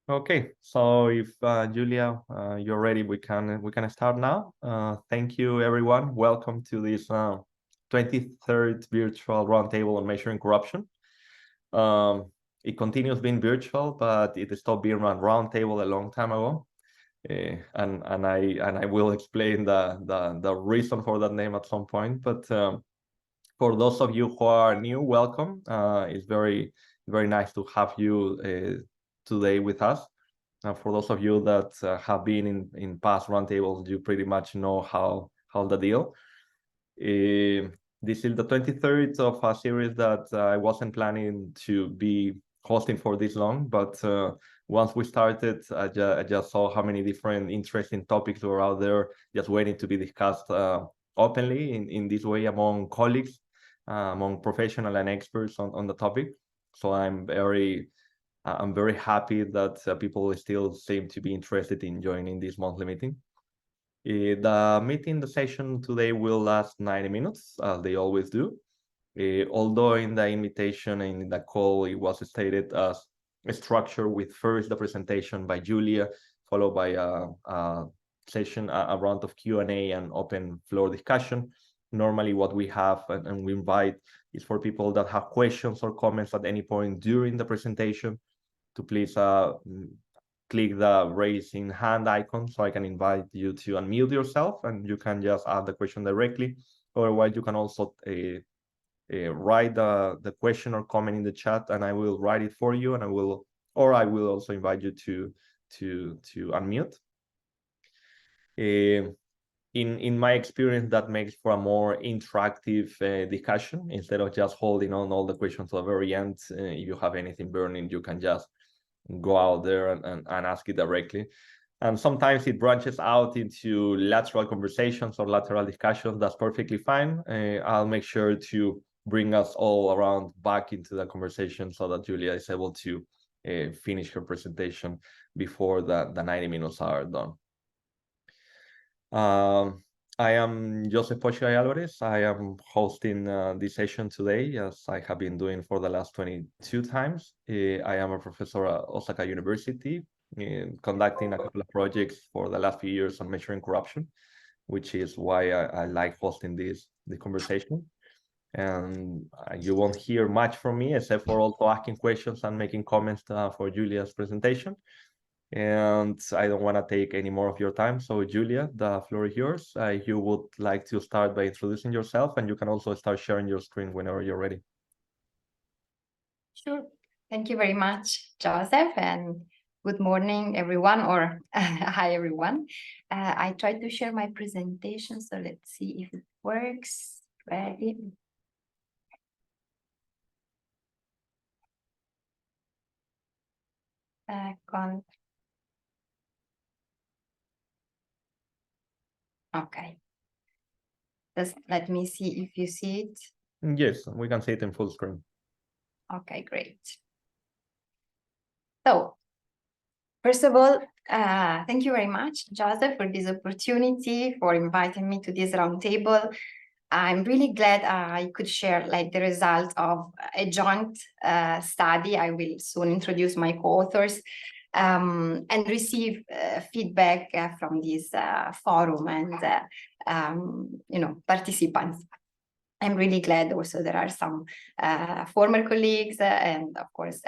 Okay, so if Giulia, you're ready, we can start now. Thank you, everyone. Welcome to this 23rd virtual roundtable on measuring corruption. It continues being virtual, but it stopped being a roundtable a long time ago, and I will explain the reason for that name at some point. But for those of you who are new, welcome. It's very nice to have you today with us. For those of you that have been in past roundtables, you pretty much know how the deal. This is the 23rd of a series that I wasn't planning to be hosting for this long, but once we started, I just saw how many different interesting topics were out there just waiting to be discussed openly in this way among colleagues, among professionals and experts on the topic. So I'm very happy that people still seem to be interested in joining this monthly meeting. The session today will last 90 minutes, as they always do. Although in the invitation and in the call, it was stated as a structure with first the presentation by Giulia, followed by a session, a round of Q&A and open floor discussion. Normally what we have and we invite is for people that have questions or comments at any point during the presentation to please click the raising hand icon so I can invite you to unmute yourself and you can just ask the question directly. Otherwise, you can also write the question or comment in the chat and I will write it for you and I will also invite you to unmute. In my experience, that makes for a more interactive discussion instead of just holding on all the questions to the very end. If you have anything burning, you can just go out there and ask it directly. And sometimes it branches out into lateral conversations or lateral discussions. That's perfectly fine. I'll make sure to bring us all around back into the conversation so that Giulia is able to finish her presentation before the 90 minutes are done. I am Joseph Pochigay Alvarez. I am hosting this session today, as I have been doing for the last 22 times. I am a professor at Osaka University, conducting a couple of projects for the last few years on measuring corruption, which is why I like hosting the conversation. And you won't hear much from me, except for also asking questions and making comments for Giulia's presentation. And I don't want to take any more of your time. So Giulia, the floor is yours. You would like to start by introducing yourself, and you can also start sharing your screen whenever you're ready. Sure. Thank you very much, Joseph, and good morning, everyone, or hi, everyone. I tried to share my presentation, so let's see if it works. Ready? Okay. Just let me see if you see it. Yes, we can see it in full screen. Okay, great. So, first of all, thank you very much, Joseph, for this opportunity, for inviting me to this roundtable. I'm really glad I could share the result of a joint study. I will soon introduce my co-authors and receive feedback from this forum and participants. I'm really glad also there are some former colleagues and of course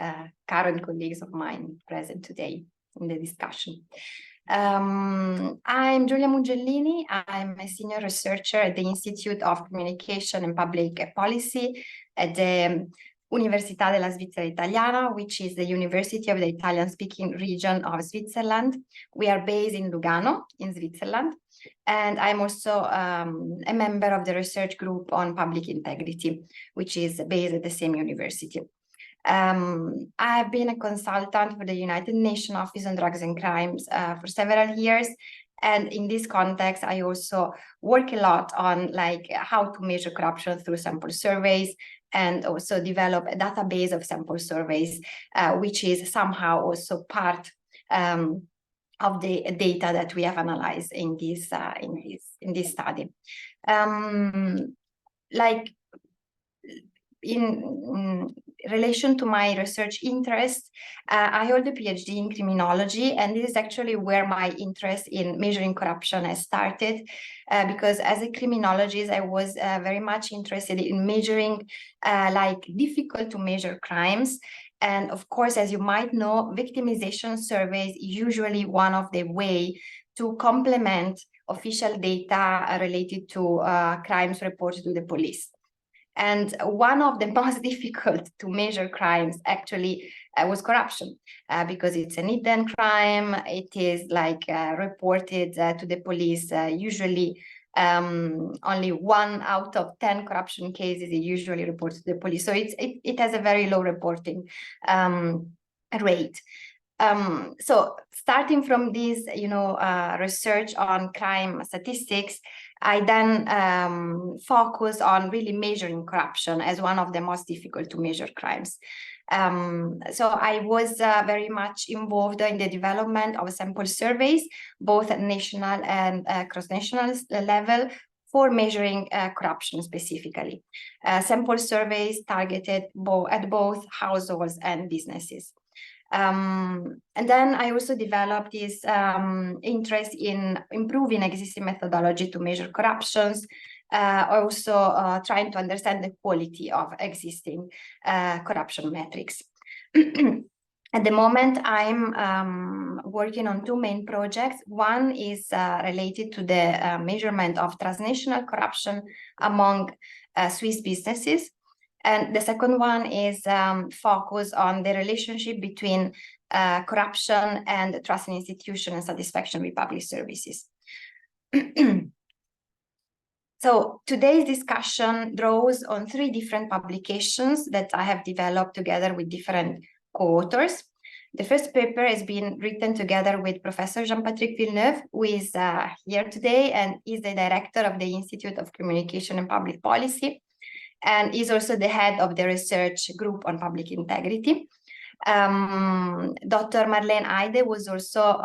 current colleagues of mine present today in the discussion. I'm Giulia Mugellini. I'm a senior researcher at the Institute of Communication and Public Policy at the Università della Svizzera Italiana, which is the University of the Italian-speaking region of Switzerland. We are based in Lugano, in Switzerland, and I'm also a member of the research group on public integrity, which is based at the same university. I've been a consultant for the United Nations Office on Drugs and Crimes for several years. And in this context, I also work a lot on how to measure corruption through sample surveys and also develop a database of sample surveys, which is somehow also part of the data that we have analyzed in this study. relation to my research interest, I hold a PhD in criminology, and this is actually where my interest in measuring corruption has started, because as a criminologist, I was very much interested in measuring like difficult to measure crimes. And of course, as you might know, victimization surveys usually one of the way to complement official data related to crimes reported to the police. And one of the most difficult to measure crimes actually was corruption, because it's an hidden crime. It is like reported to the police. Usually only 1 out of 10 corruption cases is usually reported to the police. So it has a very low reporting rate. So starting from this, research on crime statistics, I then focus on really measuring corruption as one of the most difficult to measure crimes. So I was very much involved in the development of sample surveys, both at national and cross-national level, for measuring corruption specifically. Sample surveys targeted at both households and businesses. And then I also developed this interest in improving existing methodology to measure corruptions, also trying to understand the quality of existing corruption metrics. At the moment, I'm working on 2 main projects. One is related to the measurement of transnational corruption among Swiss businesses. And the second one is focused on the relationship between corruption and trust in institutions and satisfaction with public services. So today's discussion draws on 3 different publications that I have developed together with different co-authors. The first paper has been written together with Professor Jean-Patrick Villeneuve, who is here today and is the director of the Institute of Communication and Public Policy, and is also the head of the research group on public integrity. Dr. Marlene Eide was also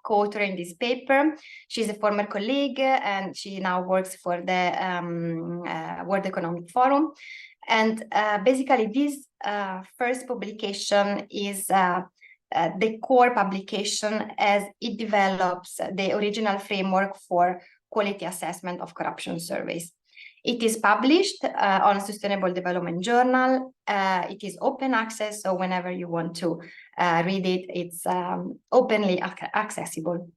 co-author in this paper. She's a former colleague and she now works for the World Economic Forum. And basically this first publication is the core publication as it develops the original framework for quality assessment of corruption surveys. It is published on Sustainable Development Journal. It is open access, so whenever you want to read it, it's openly accessible.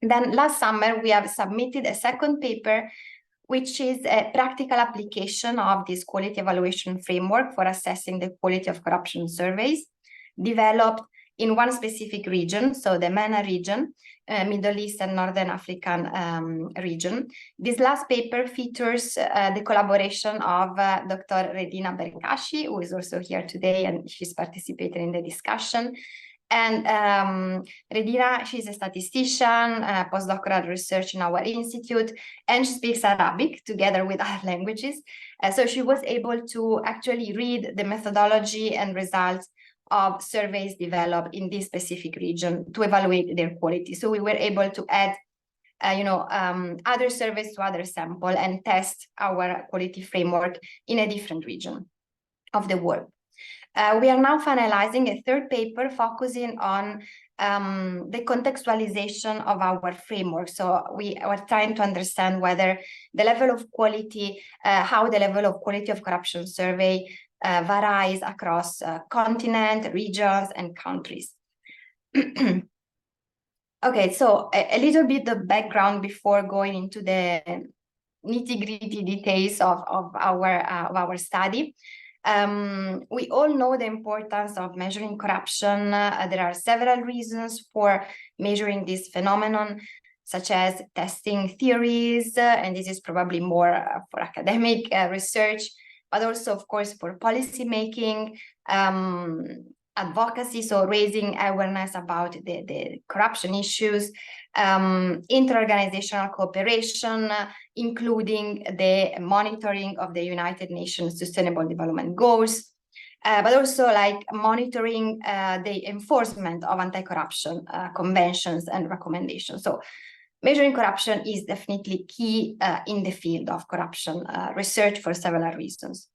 Then last summer, we have submitted a second paper, which is a practical application of this quality evaluation framework for assessing the quality of corruption surveys, developed in one specific region, so the MENA region, Middle East and Northern African region. This last paper features the collaboration of Dr. Redina Berkashi, who is also here today, and she's participating in the discussion. And Redina, she's a statistician, postdoctoral research in our institute, and she speaks Arabic together with other languages. So she was able to actually read the methodology and results of surveys developed in this specific region to evaluate their quality. So we were able to add, other surveys to other sample and test our quality framework in a different region of the world. We are now finalizing a third paper focusing on the contextualization of our framework. So we are trying to understand whether the level of quality, how the level of quality of corruption survey varies across continents, regions, and countries. Okay, so a little bit of background before going into the nitty-gritty details of our study. We all know the importance of measuring corruption. There are several reasons for measuring this phenomenon, such as testing theories, and this is probably more for academic research, but also, of course, for policy making, advocacy, so raising awareness about the corruption issues, interorganizational cooperation, including the monitoring of the United Nations Sustainable Development Goals, but also like monitoring the enforcement of anti-corruption conventions and recommendations. So measuring corruption is definitely key in the field of corruption research for several reasons.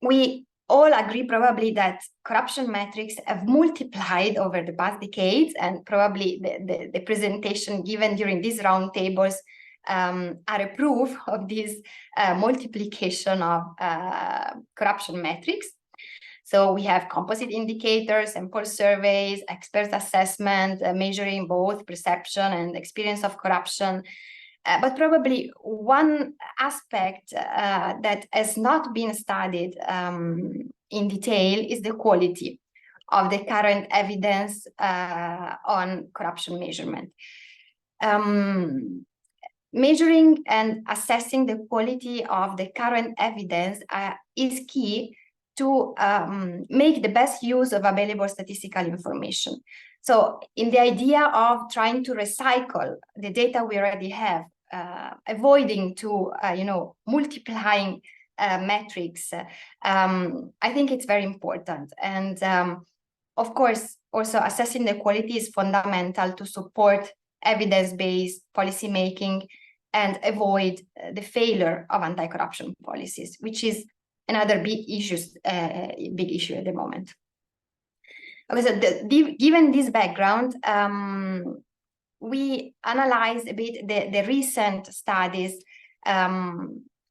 we all agree probably that corruption metrics have multiplied over the past decades, and probably the presentation given during these roundtables are a proof of this multiplication of corruption metrics. So we have composite indicators, sample surveys, expert assessment, measuring both perception and experience of corruption. But probably one aspect that has not been studied in detail is the quality of the current evidence on corruption measurement. Measuring and assessing the quality of the current evidence is key to make the best use of available statistical information. So in the idea of trying to recycle the data we already have, avoiding to, multiplying metrics, I think it's very important. And of course, also assessing the quality is fundamental to support evidence-based policymaking and avoid the failure of anti-corruption policies, which is another big issue at the moment. Okay, so given this background, we analyzed a bit the recent studies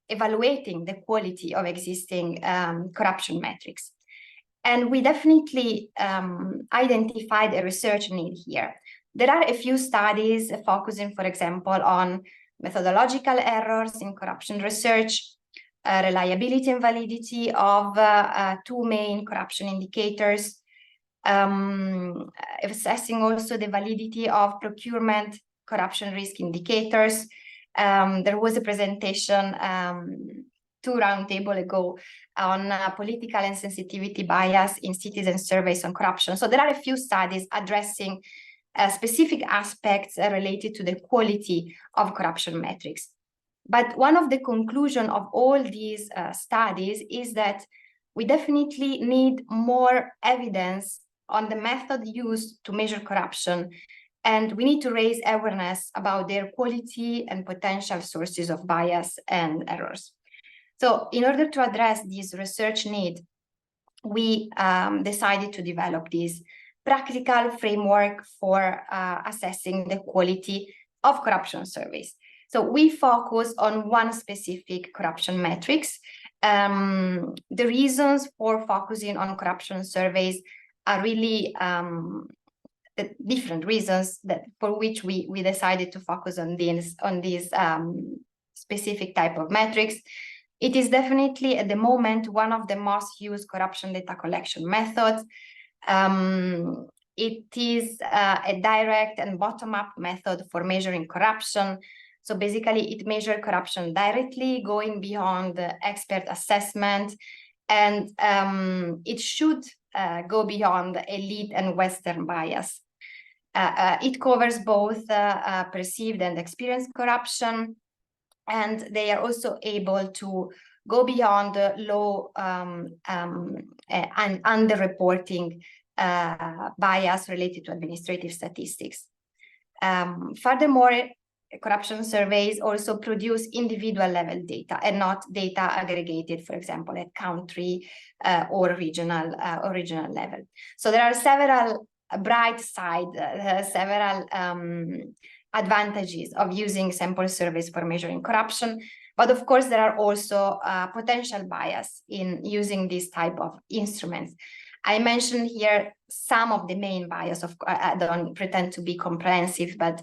evaluating the quality of existing corruption metrics. And we definitely identified a research need here. There are a few studies focusing, for example, on methodological errors in corruption research, reliability and validity of two main corruption indicators, assessing also the validity of procurement corruption risk indicators. There was a presentation 2 roundtables ago on political and sensitivity bias in citizen surveys on corruption. So there are a few studies addressing specific aspects related to the quality of corruption metrics. But one of the conclusions of all these studies is that we definitely need more evidence on the method used to measure corruption, and we need to raise awareness about their quality and potential sources of bias and errors. So in order to address this research need, we decided to develop this practical framework for assessing the quality of corruption surveys. So we focus on one specific corruption metrics. The reasons for focusing on corruption surveys are really the different reasons for which we decided to focus on these specific type of metrics. It is definitely at the moment one of the most used corruption data collection methods. It is a direct and bottom-up method for measuring corruption. So basically, it measures corruption directly, going beyond the expert assessment, and it should go beyond elite and Western bias. It covers both perceived and experienced corruption, and they are also able to go beyond low and underreporting bias related to administrative statistics. Furthermore, corruption surveys also produce individual level data and not data aggregated, for example, at country or regional level. So there are several bright sides, several advantages of using sample surveys for measuring corruption. But of course, there are also potential bias in using this type of instruments. I mentioned here some of the main bias. I don't pretend to be comprehensive, but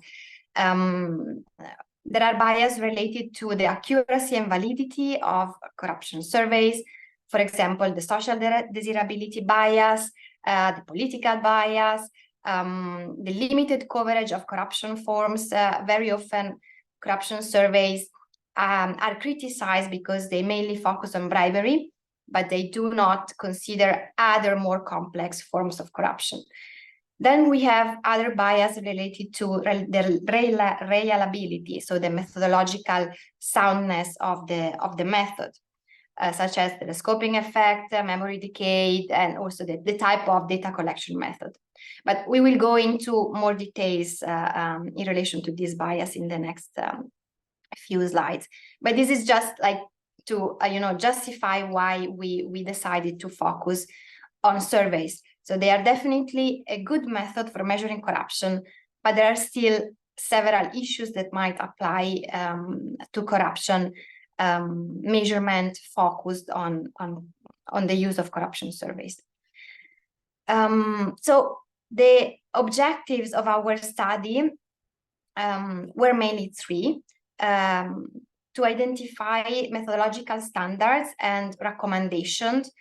there are bias related to the accuracy and validity of corruption surveys. For example, the social desirability bias, the political bias, the limited coverage of corruption forms. Very often, corruption surveys are criticized because they mainly focus on bribery, but they do not consider other more complex forms of corruption. Then we have other bias related to the reliability, so the methodological soundness of the method, such as the scoping effect, memory decay, and also the type of data collection method. But we will go into more details in relation to this bias in the next few slides. But this is just like to justify why we decided to focus on surveys. So they are definitely a good method for measuring corruption, but there are still several issues that might apply to corruption measurement focused on the use of corruption surveys. So the objectives of our study were mainly three: to identify methodological standards and recommendations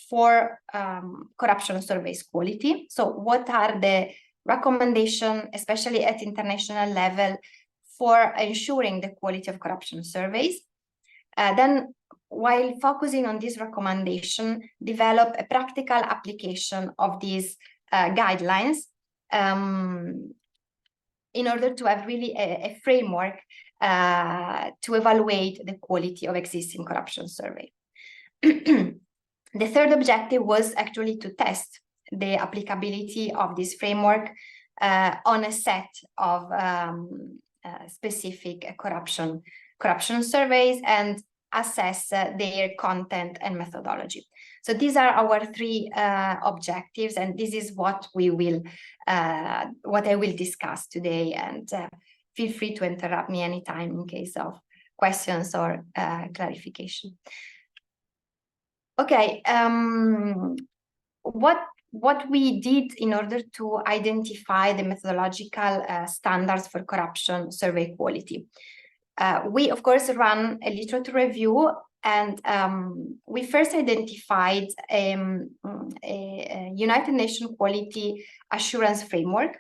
for corruption surveys quality. So what are the recommendations, especially at international level, for ensuring the quality of corruption surveys? Then, while focusing on this recommendation, develop a practical application of these guidelines in order to have really a framework to evaluate the quality of existing corruption survey. The third objective was actually to test the applicability of this framework on a set of specific corruption surveys and assess their content and methodology. So these are our three objectives, and this is what I will discuss today. And feel free to interrupt me anytime in case of questions or clarification. Okay, what we did in order to identify the methodological standards for corruption survey quality. We, of course, ran a literature review, and we first identified a United Nations Quality Assurance Framework,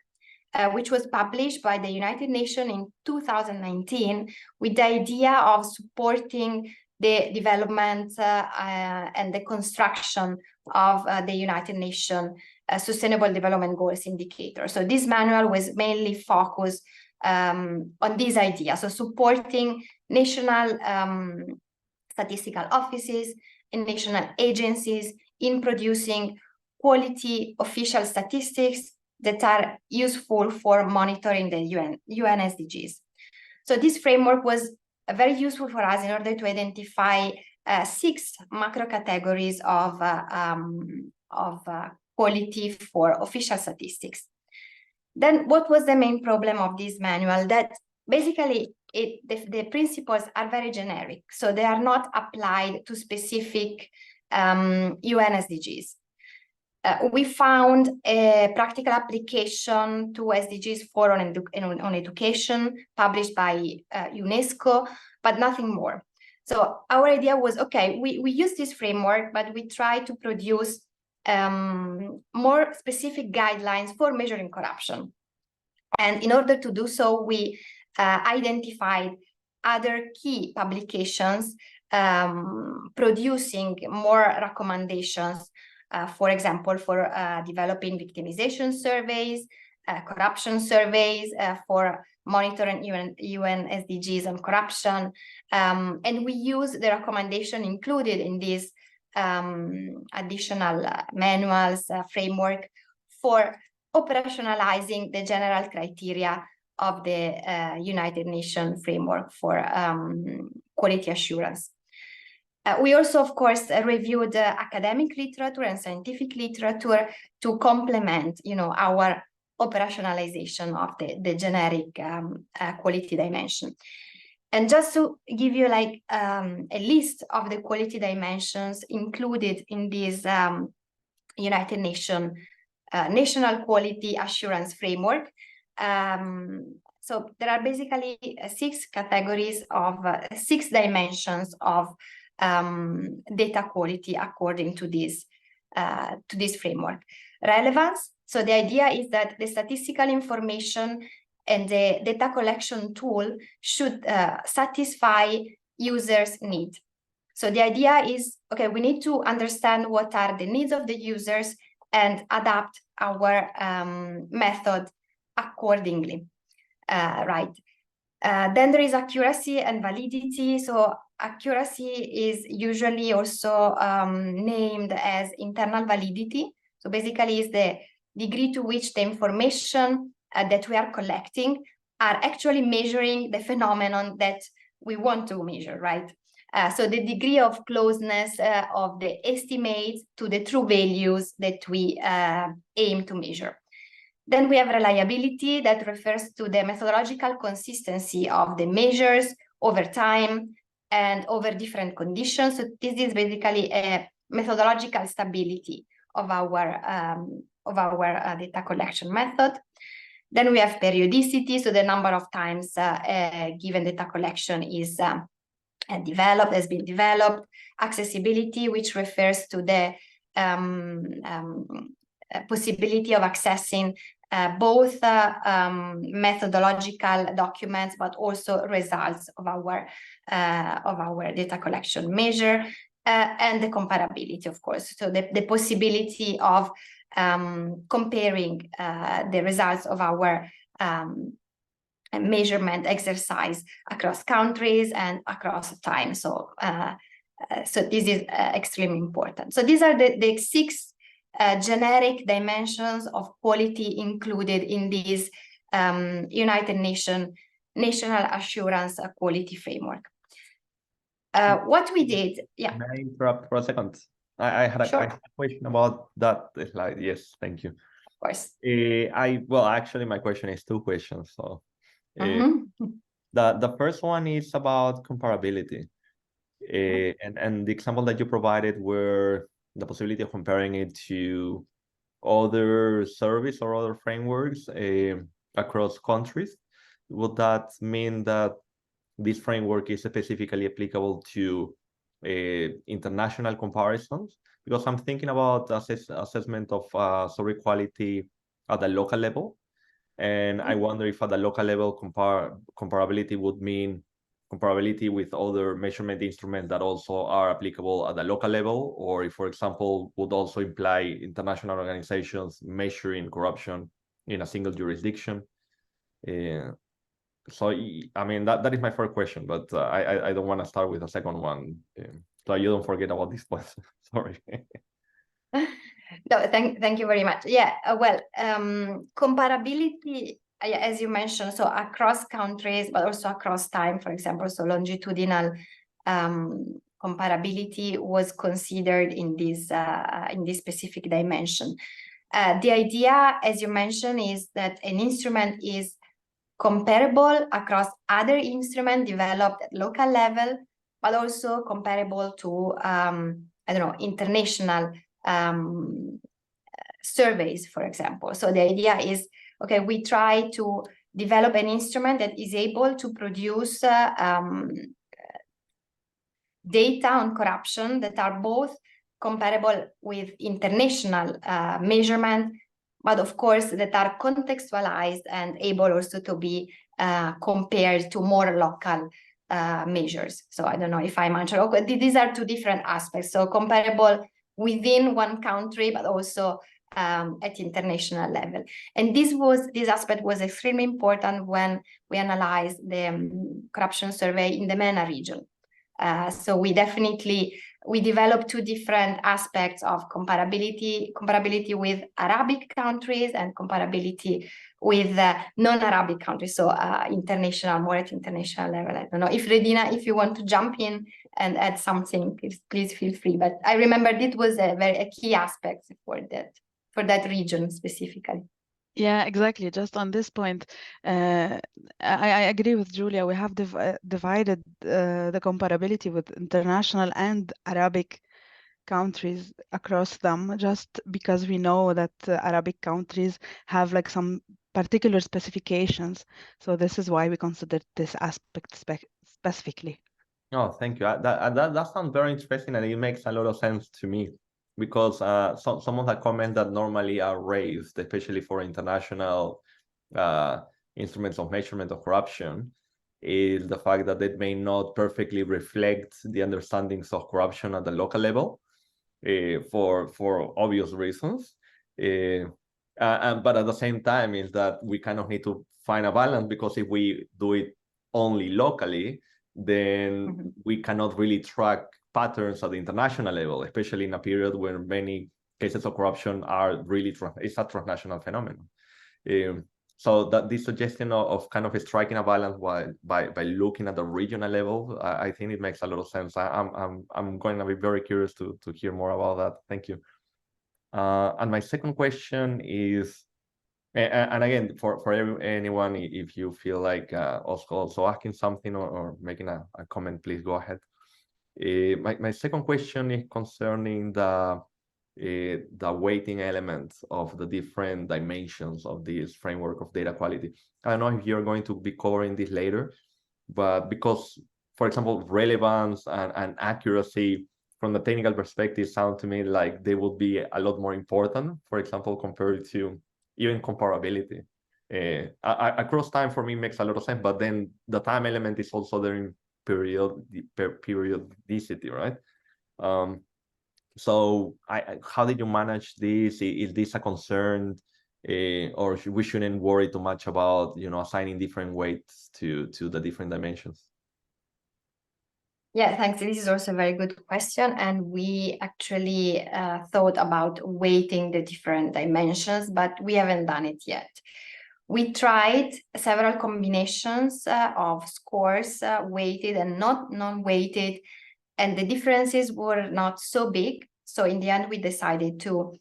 which was published by the United Nations in 2019 with the idea of supporting the development and the construction of the United Nations Sustainable Development Goals indicator. So this manual was mainly focused on this idea, so supporting national statistical offices and national agencies in producing quality official statistics that are useful for monitoring the UN SDGs. So this framework was very useful for us in order to identify 6 macro categories of quality for official statistics. Then what was the main problem of this manual? That basically the principles are very generic, so they are not applied to specific UN SDGs. We found a practical application to SDGs 4 on education published by UNESCO, but nothing more. So our idea was, okay, we use this framework, but we try to produce more specific guidelines for measuring corruption. And in order to do so, we identified other key publications producing more recommendations, for example, for developing victimization surveys, corruption surveys, for monitoring UN SDGs on corruption. And we use the recommendation included in these additional manuals, framework for operationalizing the general criteria of the United Nations framework for quality assurance. We also, of course, reviewed academic literature and scientific literature to complement, our operationalization of the generic quality dimension. And just to give you like a list of the quality dimensions included in this United Nations National Quality Assurance Framework. So there are basically 6 categories of 6 dimensions of data quality according to this framework. Relevance. So the idea is that the statistical information and the data collection tool should satisfy users' needs. So the idea is, okay, we need to understand what are the needs of the users and adapt our method accordingly, right? Then there is accuracy and validity. So accuracy is usually also named as internal validity. So basically is the degree to which the information that we are collecting are actually measuring the phenomenon that we want to measure, right? So the degree of closeness of the estimates to the true values that we aim to measure. Then we have reliability, that refers to the methodological consistency of the measures over time and over different conditions. So this is basically a methodological stability of our data collection method. Then we have periodicity, so the number of times given data collection is has been developed. Accessibility, which refers to the possibility of accessing both methodological documents, but also results of our data collection measure, and the comparability, of course. So the possibility of comparing the results of our measurement exercise across countries and across time. So this is extremely important. So these are the 6 generic dimensions of quality included in this United Nations National Assurance Quality Framework. What we did, yeah. May I interrupt for a second? I had a question about that slide. Yes, thank you. Of course. Well, actually, my question is 2 questions. So, the first one is about comparability, and the example that you provided were the possibility of comparing it to other service or other frameworks across countries. Would that mean that this framework is specifically applicable to international comparisons? Because I'm thinking about assessment of survey quality at the local level, and I wonder if at the local level comparability would mean comparability with other measurement instruments that also are applicable at the local level, or if, for example, would also imply international organizations measuring corruption in a single jurisdiction. So, I mean, that is my first question, but I don't want to start with a second one, so you don't forget about this point. Sorry. No, thank you very much. Yeah, well, comparability, as you mentioned, so across countries, but also across time, for example, so longitudinal comparability was considered in this specific dimension. The idea, as you mentioned, is that an instrument is comparable across other instruments developed at local level, but also comparable to, I don't know, international surveys, for example. So the idea is, okay, we try to develop an instrument that is able to produce data on corruption that are both comparable with international measurement, but of course that are contextualized and able also to be compared to more local measures. So I don't know if I'm answering. Okay, these are 2 different aspects. So comparable within one country, but also at international level. And this aspect was extremely important when we analyzed the corruption survey in the MENA region. So we developed 2 different aspects of comparability with Arabic countries and comparability with non-Arabic countries. So more at international level. I don't know if Redina, if you want to jump in and add something, please feel free. But I remember it was a key aspect for that region specifically. Yeah, exactly. Just on this point, I agree with Giulia. We have divided the comparability with international and Arabic countries across them, just because we know that Arabic countries have like some particular specifications. So this is why we considered this aspect specifically. Oh, thank you. That sounds very interesting, and it makes a lot of sense to me, because some of the comments that normally are raised, especially for international instruments of measurement of corruption, is the fact that it may not perfectly reflect the understandings of corruption at the local level, for obvious reasons. But at the same time, is that we kind of need to find a balance, because if we do it only locally, then we cannot really track patterns at the international level, especially in a period where many cases of corruption are really it's a transnational phenomenon. so that this suggestion of kind of striking a balance by looking at the regional level, I think it makes a lot of sense. I'm going to be very curious to hear more about that. Thank you. And my second question is, and again, for anyone, if you feel like also asking something or making a comment, please go ahead. My second question is concerning the weighting elements of the different dimensions of this framework of data quality. I don't know if you're going to be covering this later, but because, for example, relevance and accuracy from the technical perspective sound to me like they would be a lot more important, for example, compared to even comparability. Across time for me makes a lot of sense, but then the time element is also there in periodicity, right? So how did you manage this? Is this a concern, or we shouldn't worry too much about, you know, assigning different weights to the different dimensions? Yeah, thanks. This is also a very good question. And we actually thought about weighting the different dimensions, but we haven't done it yet. We tried several combinations of scores, weighted and not non-weighted, and the differences were not so big. So in the end, we decided to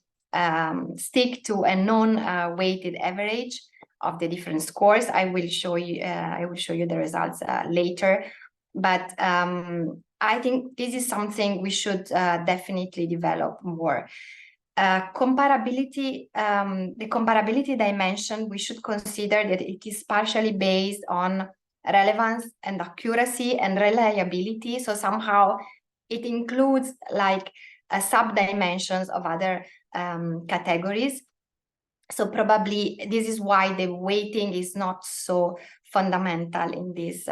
stick to a non-weighted average of the different scores. I will show you the results later. But I think this is something we should definitely develop more. Comparability, the comparability dimension, we should consider that it is partially based on relevance and accuracy and reliability. So somehow it includes like sub-dimensions of other categories. So probably this is why the weighting is not so fundamental in this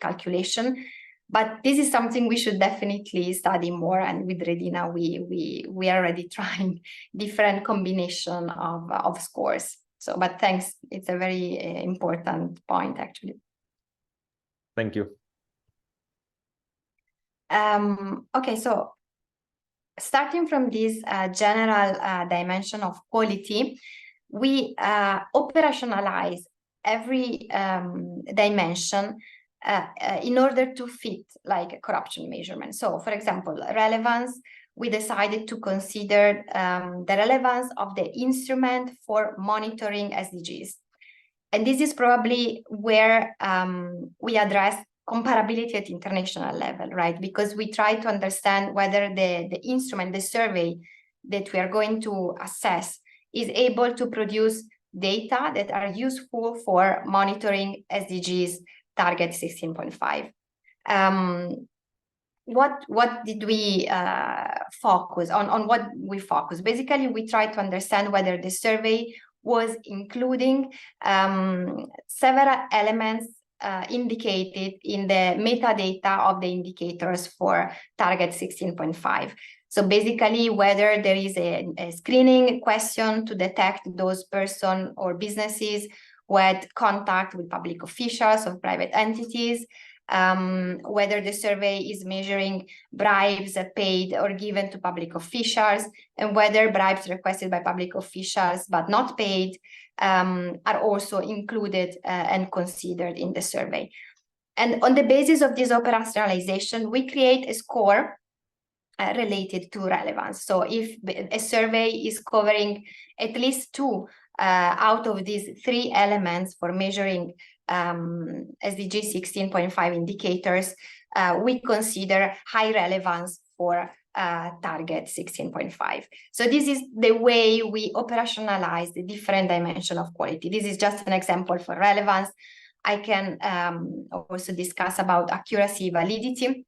calculation. But this is something we should definitely study more. And with Redina, we are already trying different combination of scores. So, but thanks. It's a very important point, actually. Thank you. Okay, so starting from this general dimension of quality, we operationalize every dimension in order to fit like a corruption measurement. So, for example, relevance, we decided to consider the relevance of the instrument for monitoring SDGs. And this is probably where we address comparability at international level, right? Because we try to understand whether the instrument, the survey that we are going to assess is able to produce data that are useful for monitoring SDGs target 16.5. What did we focus on? What we focus? Basically, we try to understand whether the survey was including several elements indicated in the metadata of the indicators for target 16.5. So basically, whether there is a screening question to detect those persons or businesses who had contact with public officials or private entities, whether the survey is measuring bribes paid or given to public officials, and whether bribes requested by public officials but not paid are also included and considered in the survey. And on the basis of this operationalization, we create a score related to relevance. So if a survey is covering at least 2 out of these 3 elements for measuring SDG 16.5 indicators, we consider high relevance for target 16.5. So this is the way we operationalize the different dimensions of quality. This is just an example for relevance. I can also discuss about accuracy, validity.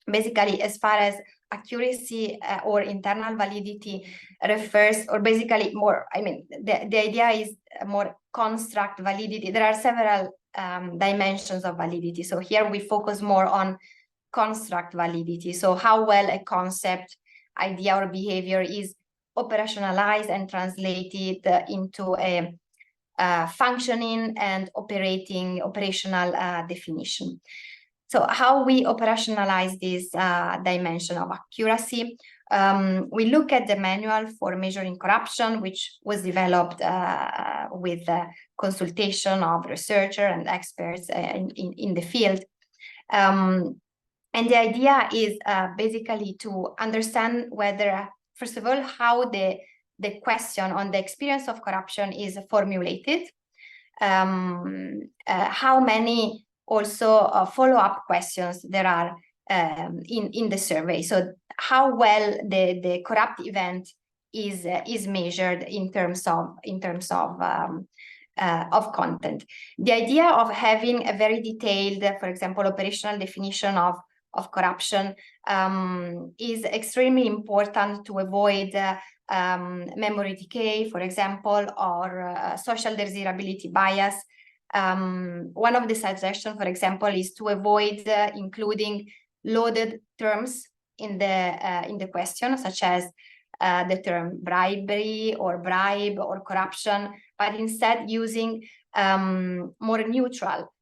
Basically, as far as accuracy or internal validity refers, or basically more, I mean, the idea is more construct validity. There are several dimensions of validity. So here we focus more on construct validity. So how well a concept, idea, or behavior is operationalized and translated into a functioning and operational definition. So how we operationalize this dimension of accuracy? We look at the manual for measuring corruption, which was developed with the consultation of researchers and experts in the field. And the idea is basically to understand whether, first of all, how the question on the experience of corruption is formulated, how many also follow-up questions there are in the survey. So how well the corrupt event is measured in terms of content. The idea of having a very detailed, for example, operational definition of corruption is extremely important to avoid memory decay, for example, or social desirability bias. One of the suggestions, for example, is to avoid including loaded terms in the question, such as the term bribery or bribe or corruption, but instead using more neutral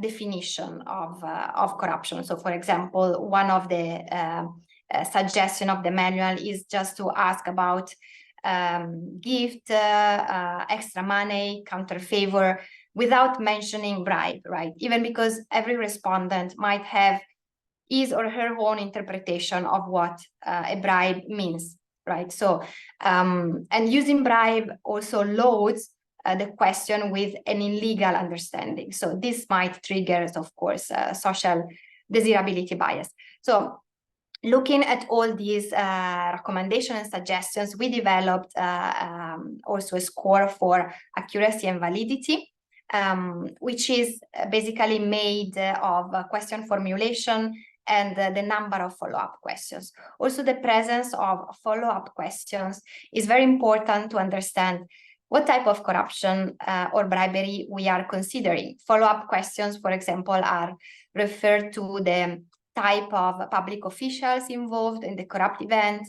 definition of corruption. So, for example, one of the suggestion of the manual is just to ask about gift, extra money, counter favor, without mentioning bribe, right? Even because every respondent might have his or her own interpretation of what a bribe means, right? So, and using bribe also loads the question with an illegal understanding. So this might trigger, of course, social desirability bias. So looking at all these recommendations and suggestions, we developed also a score for accuracy and validity, which is basically made of question formulation and the number of follow-up questions. Also, the presence of follow-up questions is very important to understand what type of corruption or bribery we are considering. Follow-up questions, for example, are referred to the type of public officials involved in the corrupt event,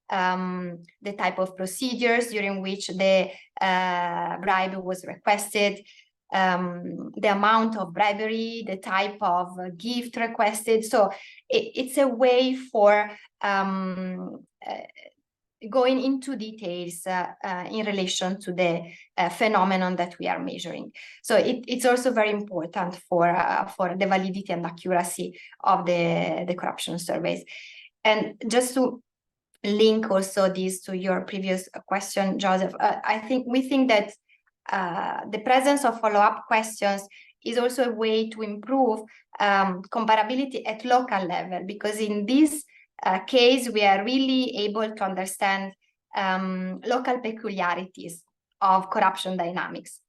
the type of procedures during which the bribe was requested, the amount of bribery, the type of gift requested. So it's a way for going into details in relation to the phenomenon that we are measuring. So it's also very important for the validity and accuracy of the corruption surveys. And just to link also this to your previous question, Joseph, we think that the presence of follow-up questions is also a way to improve comparability at local level, because in this case, we are really able to understand local peculiarities of corruption dynamics.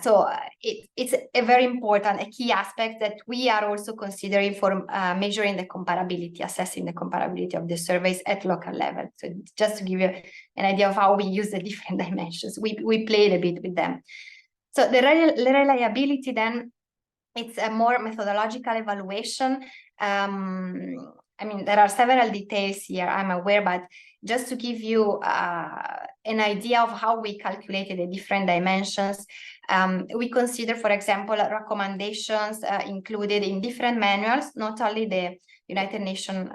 So it's a very important, a key aspect that we are also considering for measuring the comparability, assessing the comparability of the surveys at local level. So just to give you an idea of how we use the different dimensions, we played a bit with them. So the reliability then, it's a more methodological evaluation. I mean, there are several details here, I'm aware, but just to give you an idea of how we calculated the different dimensions, we consider, for example, recommendations included in different manuals, not only the United Nations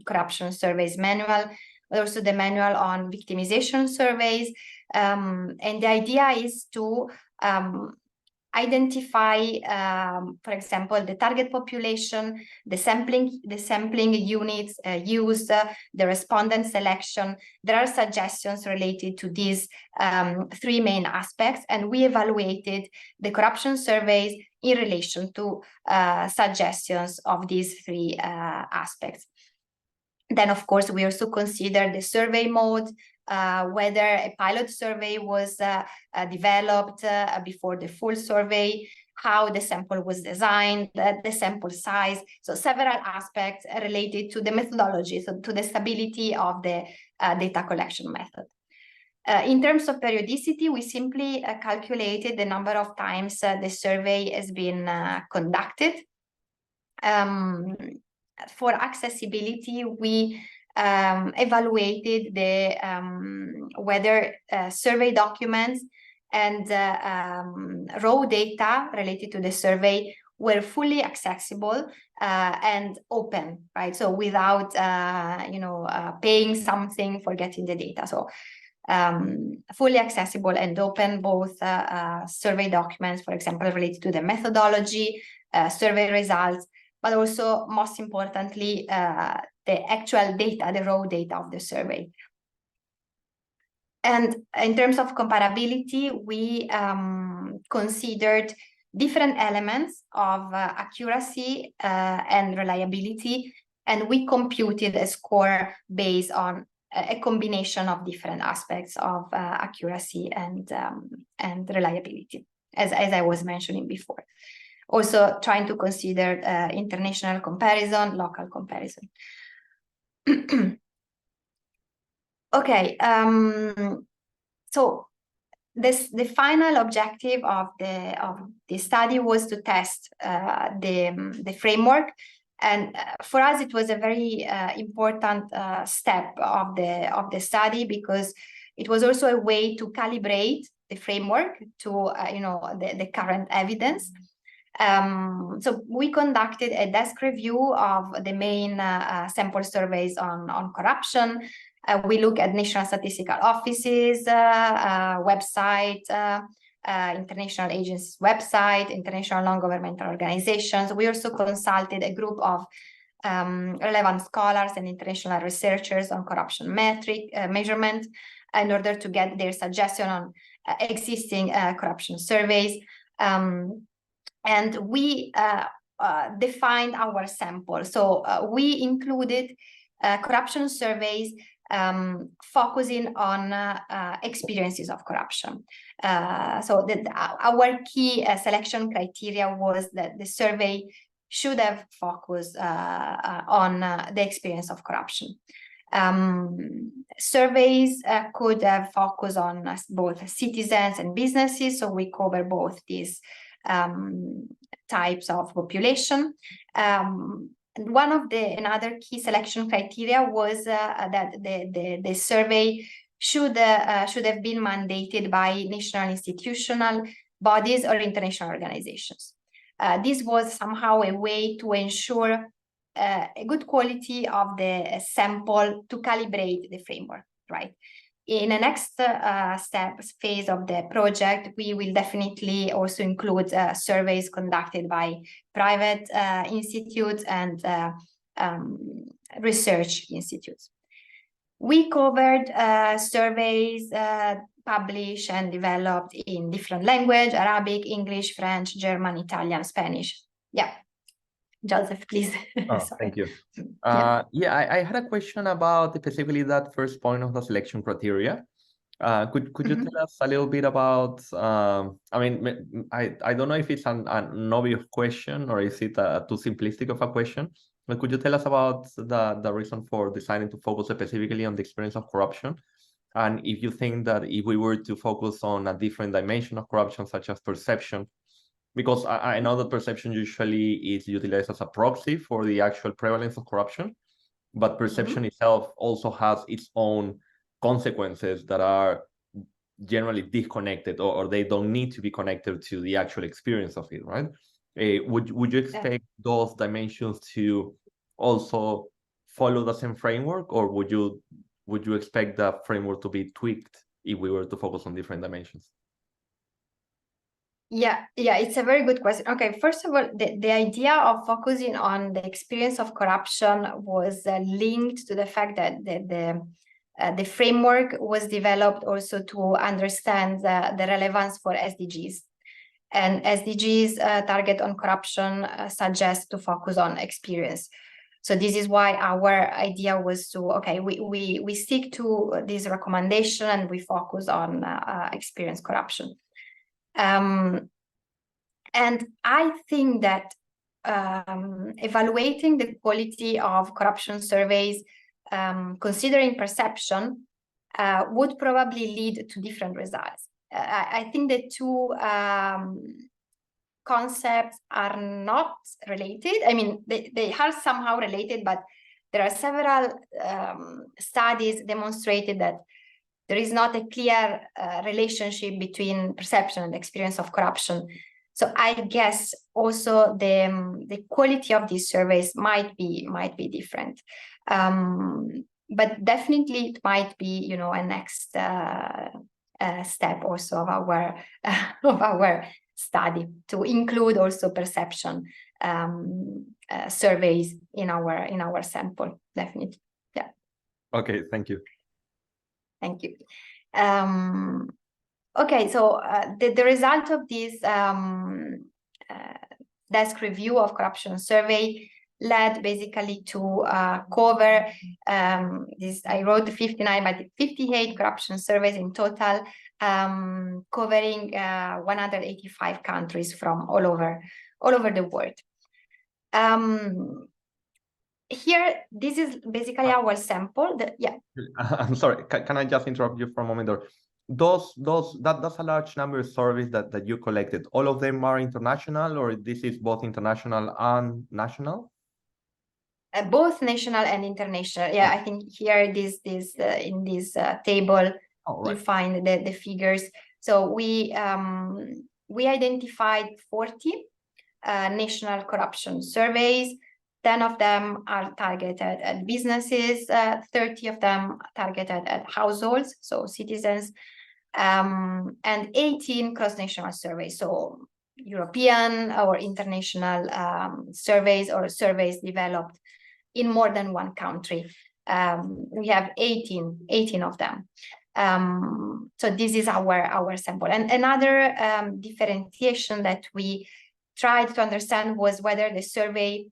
Corruption Surveys Manual, but also the Manual on Victimization Surveys. And the idea is to identify, for example, the target population, the sampling units used, the respondent selection. There are suggestions related to these three main aspects, and we evaluated the corruption surveys in relation to suggestions of these three aspects. Then, of course, we also consider the survey mode, whether a pilot survey was developed before the full survey, how the sample was designed, the sample size. So several aspects related to the methodology, so to the stability of the data collection method. In terms of periodicity, we simply calculated the number of times the survey has been conducted. For accessibility, we evaluated the whether survey documents and raw data related to the survey were fully accessible and open, right? So without, paying something for getting the data. So fully accessible and open, both survey documents, for example, related to the methodology, survey results, but also, most importantly, the actual data, the raw data of the survey. And in terms of comparability, we considered different elements of accuracy and reliability, and we computed a score based on a combination of different aspects of accuracy and reliability, as I was mentioning before. Also trying to consider international comparison, local comparison. Okay, so the final objective of the study was to test the framework, and for us it was a very important step of the study, because it was also a way to calibrate the framework to the current evidence. So we conducted a desk review of the main sample surveys on corruption. We look at national statistical offices, website, international agencies website, international non-governmental organizations. We also consulted a group of relevant scholars and international researchers on corruption measurement in order to get their suggestion on existing corruption surveys. And we defined our sample. So we included corruption surveys focusing on experiences of corruption. So our key selection criteria was that the survey should have focused on the experience of corruption. Surveys could have focused on both citizens and businesses, so we cover both these types of population. One of another key selection criteria was that the survey should have been mandated by national institutional bodies or international organizations. This was somehow a way to ensure a good quality of the sample to calibrate the framework, right? In the next phase of the project, we will definitely also include surveys conducted by private institutes and research institutes. We covered surveys published and developed in different languages: Arabic, English, French, German, Italian, Spanish. Yeah. Joseph, please. Oh, thank you. I had a question about specifically that first point of the selection criteria. Could you tell us a little bit about, I mean, I don't know if it's an obvious question or is it too simplistic of a question, but could you tell us about the reason for deciding to focus specifically on the experience of corruption? And if you think that if we were to focus on a different dimension of corruption, such as perception, because I know that perception usually is utilized as a proxy for the actual prevalence of corruption, but perception itself also has its own consequences that are generally disconnected, or they don't need to be connected to the actual experience of it, right? Would you expect those dimensions to also follow the same framework, or would you expect the framework to be tweaked if we were to focus on different dimensions? Yeah, it's a very good question. Okay, first of all, the idea of focusing on the experience of corruption was linked to the fact that the framework was developed also to understand the relevance for SDGs. And SDGs target on corruption suggest to focus on experience. So this is why our idea was to, okay, we stick to this recommendation and we focus on experience corruption. And I think that evaluating the quality of corruption surveys, considering perception, would probably lead to different results. I think the two concepts are not related. I mean, they are somehow related, but there are several studies demonstrated that there is not a clear relationship between perception and experience of corruption. So I guess also the quality of these surveys might be different. But definitely it might be, you know, a next step also of our study to include also perception surveys in our sample. Definitely, yeah. Okay, thank you. Thank you. Okay, so the result of this desk review of corruption survey led basically to cover this. I wrote 59, but 58 corruption surveys in total, covering 185 countries from all over the world. Here, this is basically our sample. I'm sorry, can I just interrupt you for a moment? Or that's a large number of surveys that you collected. All of them are international, or this is both international and national? Both national and international. Yeah, I think here in this table, you find the figures. So we identified 40 national corruption surveys. 10 of them are targeted at businesses, 30 of them targeted at households, so citizens, and 18 cross-national surveys, so European or international surveys or surveys developed in more than one country. We have 18 of them. So this is our sample. And another differentiation that we tried to understand was whether the survey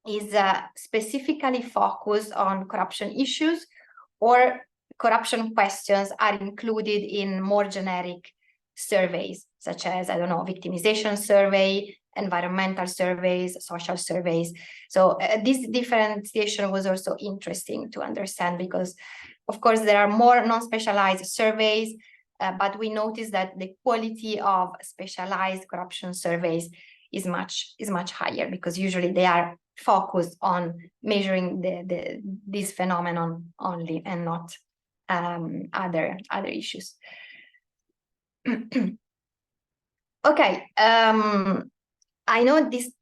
is specifically focused on corruption issues, or corruption questions are included in more generic surveys, such as, I don't know, victimization survey, environmental surveys, social surveys. So this differentiation was also interesting to understand, because of course there are more non-specialized surveys, but we noticed that the quality of specialized corruption surveys is much higher, because usually they are focused on measuring this phenomenon only, and not other issues. Okay, I know this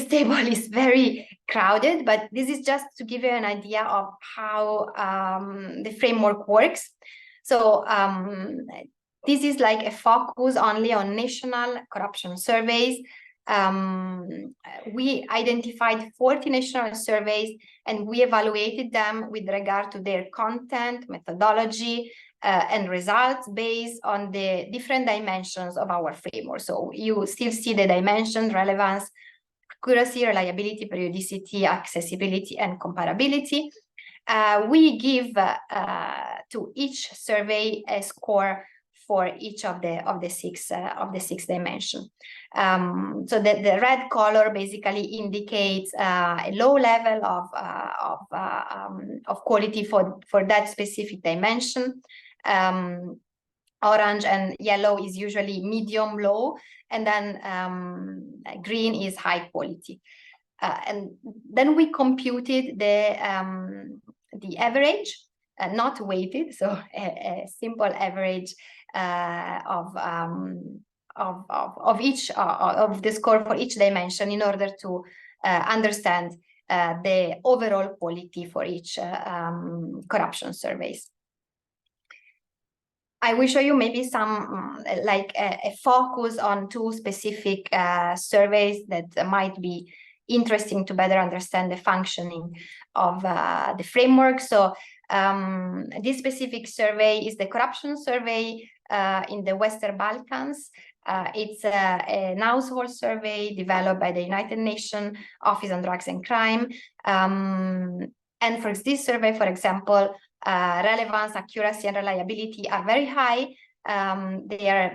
table is very crowded, but this is just to give you an idea of how the framework works. So this is like a focus only on national corruption surveys. We identified 40 national surveys, and we evaluated them with regard to their content, methodology, and results based on the different dimensions of our framework. So you still see the dimensions: relevance, accuracy, reliability, periodicity, accessibility, and comparability. We give to each survey a score for each of the six dimensions. So the red color basically indicates a low level of quality for that specific dimension. Orange and yellow is usually medium low, and then green is high quality. And then we computed the average, not weighted, so a simple average of each of the score for each dimension, in order to understand the overall quality for each corruption surveys. I will show you maybe some like a focus on two specific surveys that might be interesting to better understand the functioning of the framework. So this specific survey is the corruption survey in the Western Balkans. It's an household survey developed by the United Nations Office on Drugs and Crime. And for this survey, for example, relevance, accuracy, and reliability are very high.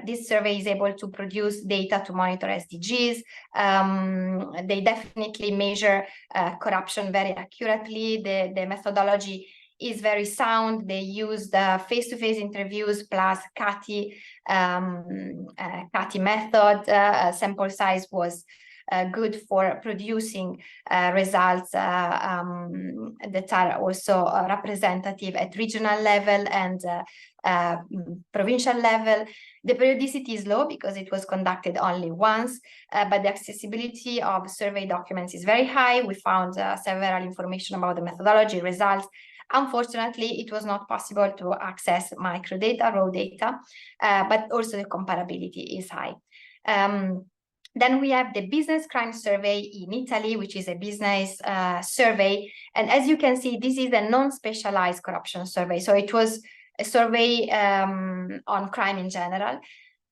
This survey is able to produce data to monitor SDGs. They definitely measure corruption very accurately. The methodology is very sound. They used face-to-face interviews plus CATI method. Sample size was good for producing results that are also representative at regional level and provincial level. The periodicity is low because it was conducted only once, but the accessibility of survey documents is very high. We found several information about the methodology results. Unfortunately, it was not possible to access microdata, raw data, but also the comparability is high. Then we have the business crime survey in Italy, which is a business survey. And as you can see, this is a non-specialized corruption survey. So it was a survey on crime in general.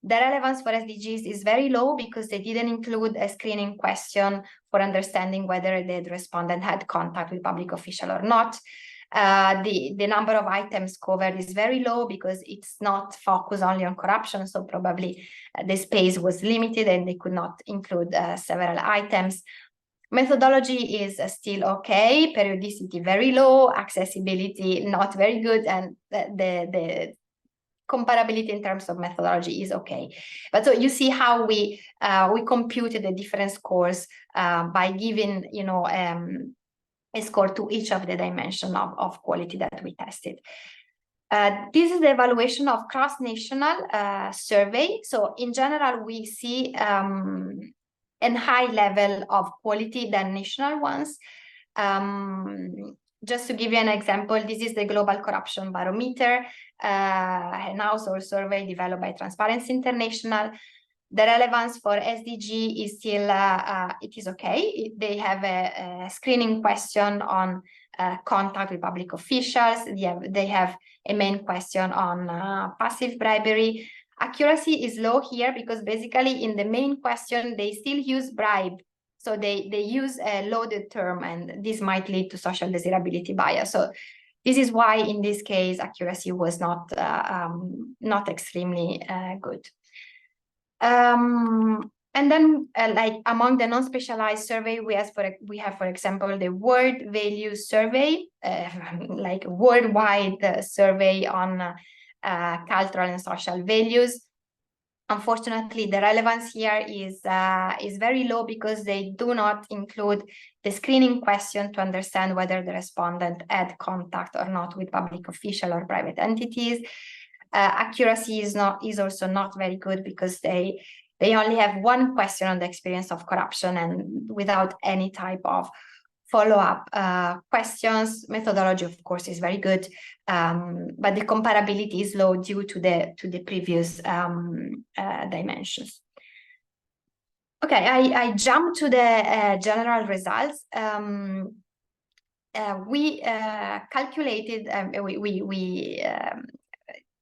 The relevance for SDGs is very low because they didn't include a screening question for understanding whether the respondent had contact with public official or not. The number of items covered is very low because it's not focused only on corruption, so probably the space was limited and they could not include several items. Methodology is still okay, periodicity very low, accessibility not very good, and the comparability in terms of methodology is okay. But so you see how we computed the different scores by giving, you know, a score to each of the dimensions of quality that we tested. This is the evaluation of cross-national survey. So in general, we see a high level of quality than national ones. Just to give you an example, this is the Global Corruption Barometer, an household survey developed by Transparency International. The relevance for SDG is still, it is okay. They have a screening question on contact with public officials. They have a main question on passive bribery. Accuracy is low here because basically in the main question, they still use bribe. So they use a loaded term, and this might lead to social desirability bias. So this is why in this case, accuracy was not extremely good. And then like among the non-specialized survey, we have, for example, the World Values Survey, like worldwide survey on cultural and social values. Unfortunately, the relevance here is very low because they do not include the screening question to understand whether the respondent had contact or not with public official or private entities. Accuracy is also not very good because they only have one question on the experience of corruption and without any type of follow-up questions. Methodology, of course, is very good, but the comparability is low due to the previous dimensions. Okay, I jump to the general results. We calculated, we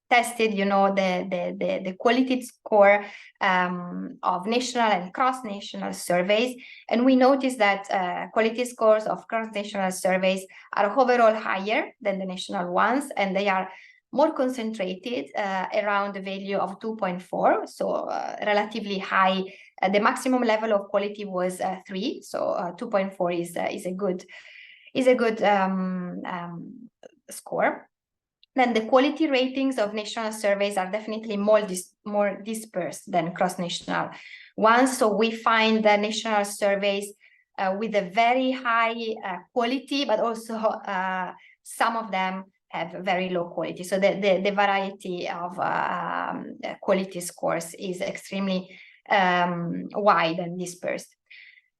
tested, you know, the quality score of national and cross-national surveys, and we noticed that quality scores of cross-national surveys are overall higher than the national ones, and they are more concentrated around the value of 2.4, so relatively high. The maximum level of quality was 3, so 2.4 is a good score. Then the quality ratings of national surveys are definitely more dispersed than cross-national ones. So we find the national surveys with a very high quality, but also some of them have very low quality. So the variety of quality scores is extremely wide and dispersed.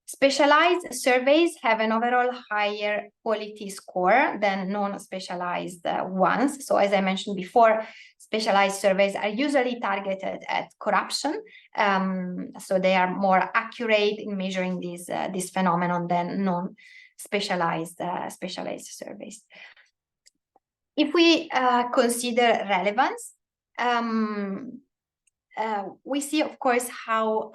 Specialized surveys have an overall higher quality score than non-specialized ones. So as I mentioned before, specialized surveys are usually targeted at corruption. So they are more accurate in measuring this phenomenon than non-specialized surveys. If we consider relevance, we see, of course, how,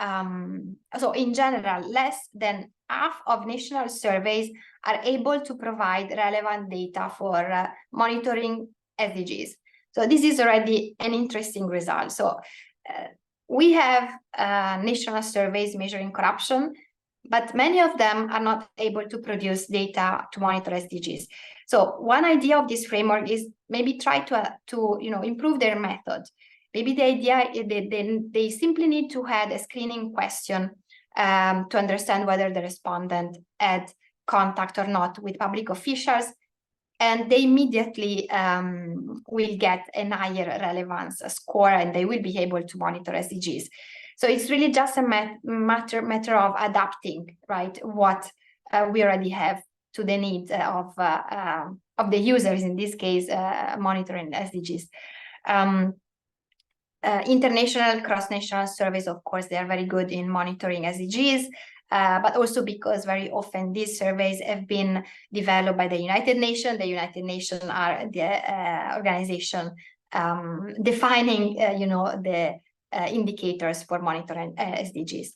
so in general, less than half of national surveys are able to provide relevant data for monitoring SDGs. So this is already an interesting result. So we have national surveys measuring corruption, but many of them are not able to produce data to monitor SDGs. So one idea of this framework is maybe try to improve their method. Maybe the idea is they simply need to add a screening question to understand whether the respondent had contact or not with public officials. and they immediately will get a higher relevance score, and they will be able to monitor SDGs. So it's really just a matter of adapting, right, what we already have to the needs of the users, in this case, monitoring SDGs. International cross-national surveys, of course, they are very good in monitoring SDGs, but also because very often these surveys have been developed by the United Nations. The United Nations are the organization defining, the indicators for monitoring SDGs.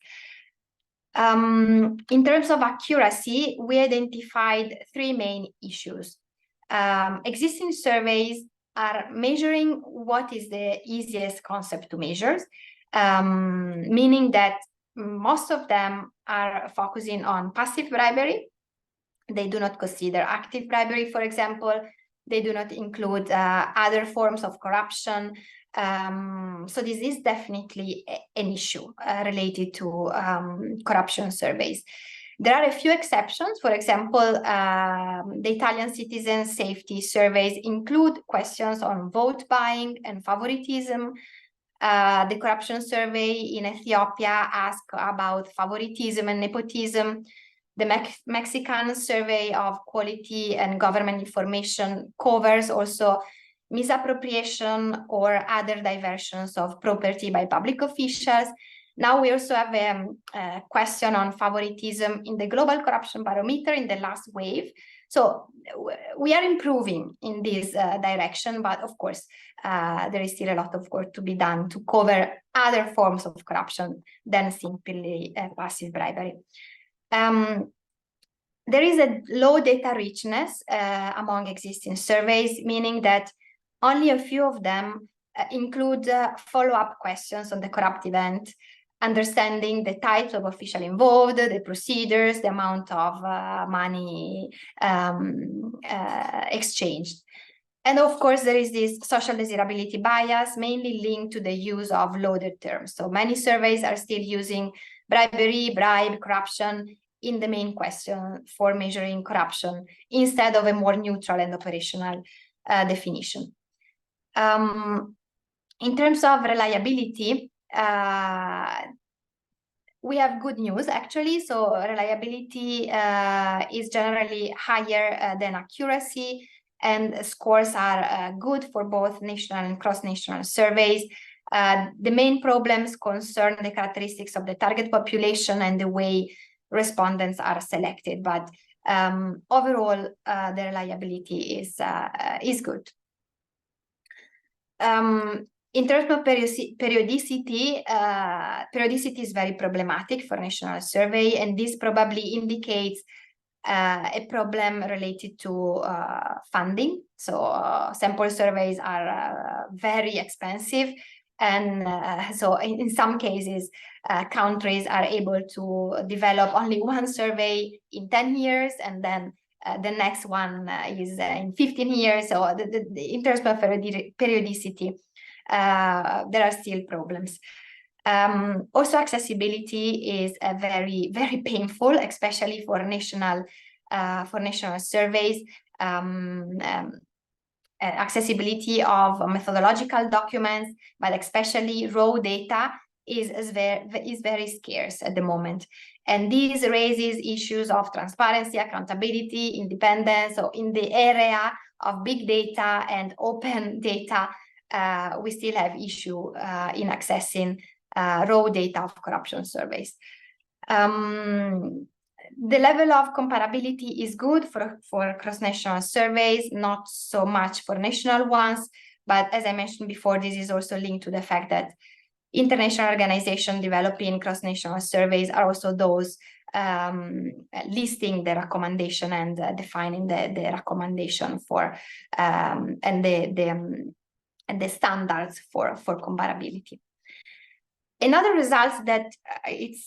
In terms of accuracy, we identified three main issues. Existing surveys are measuring what is the easiest concept to measure, meaning that most of them are focusing on passive bribery. They do not consider active bribery, for example. They do not include other forms of corruption. So this is definitely an issue related to corruption surveys. There are a few exceptions. For example, the Italian citizen safety surveys include questions on vote buying and favoritism. The corruption survey in Ethiopia asks about favoritism and nepotism. The Mexican survey of quality and government information covers also misappropriation or other diversions of property by public officials. Now we also have a question on favoritism in the Global Corruption Barometer in the last wave. So we are improving in this direction, but of course, there is still a lot of work to be done to cover other forms of corruption than simply passive bribery. There is a low data richness among existing surveys, meaning that only a few of them include follow-up questions on the corrupt event, understanding the types of official involved, the procedures, the amount of money exchanged. And of course, there is this social desirability bias, mainly linked to the use of loaded terms. So many surveys are still using bribery, bribe, corruption in the main question for measuring corruption, instead of a more neutral and operational definition. In terms of reliability, we have good news, actually. So reliability is generally higher than accuracy, and scores are good for both national and cross-national surveys. The main problems concern the characteristics of the target population and the way respondents are selected, but overall, the reliability is good. In terms of periodicity, periodicity is very problematic for national survey, and this probably indicates a problem related to funding. So sample surveys are very expensive, and so in some cases, countries are able to develop only one survey in 10 years, and then the next one is in 15 years. So in terms of periodicity, there are still problems. Also, accessibility is very, very painful, especially for national surveys. Accessibility of methodological documents, but especially raw data, is very scarce at the moment. And this raises issues of transparency, accountability, independence. So in the area of big data and open data, we still have issue in accessing raw data of corruption surveys. The level of comparability is good for cross-national surveys, not so much for national ones. But as I mentioned before, this is also linked to the fact that international organizations developing cross-national surveys are also those listing the recommendation and defining the recommendation for and the standards for comparability. Another result that it's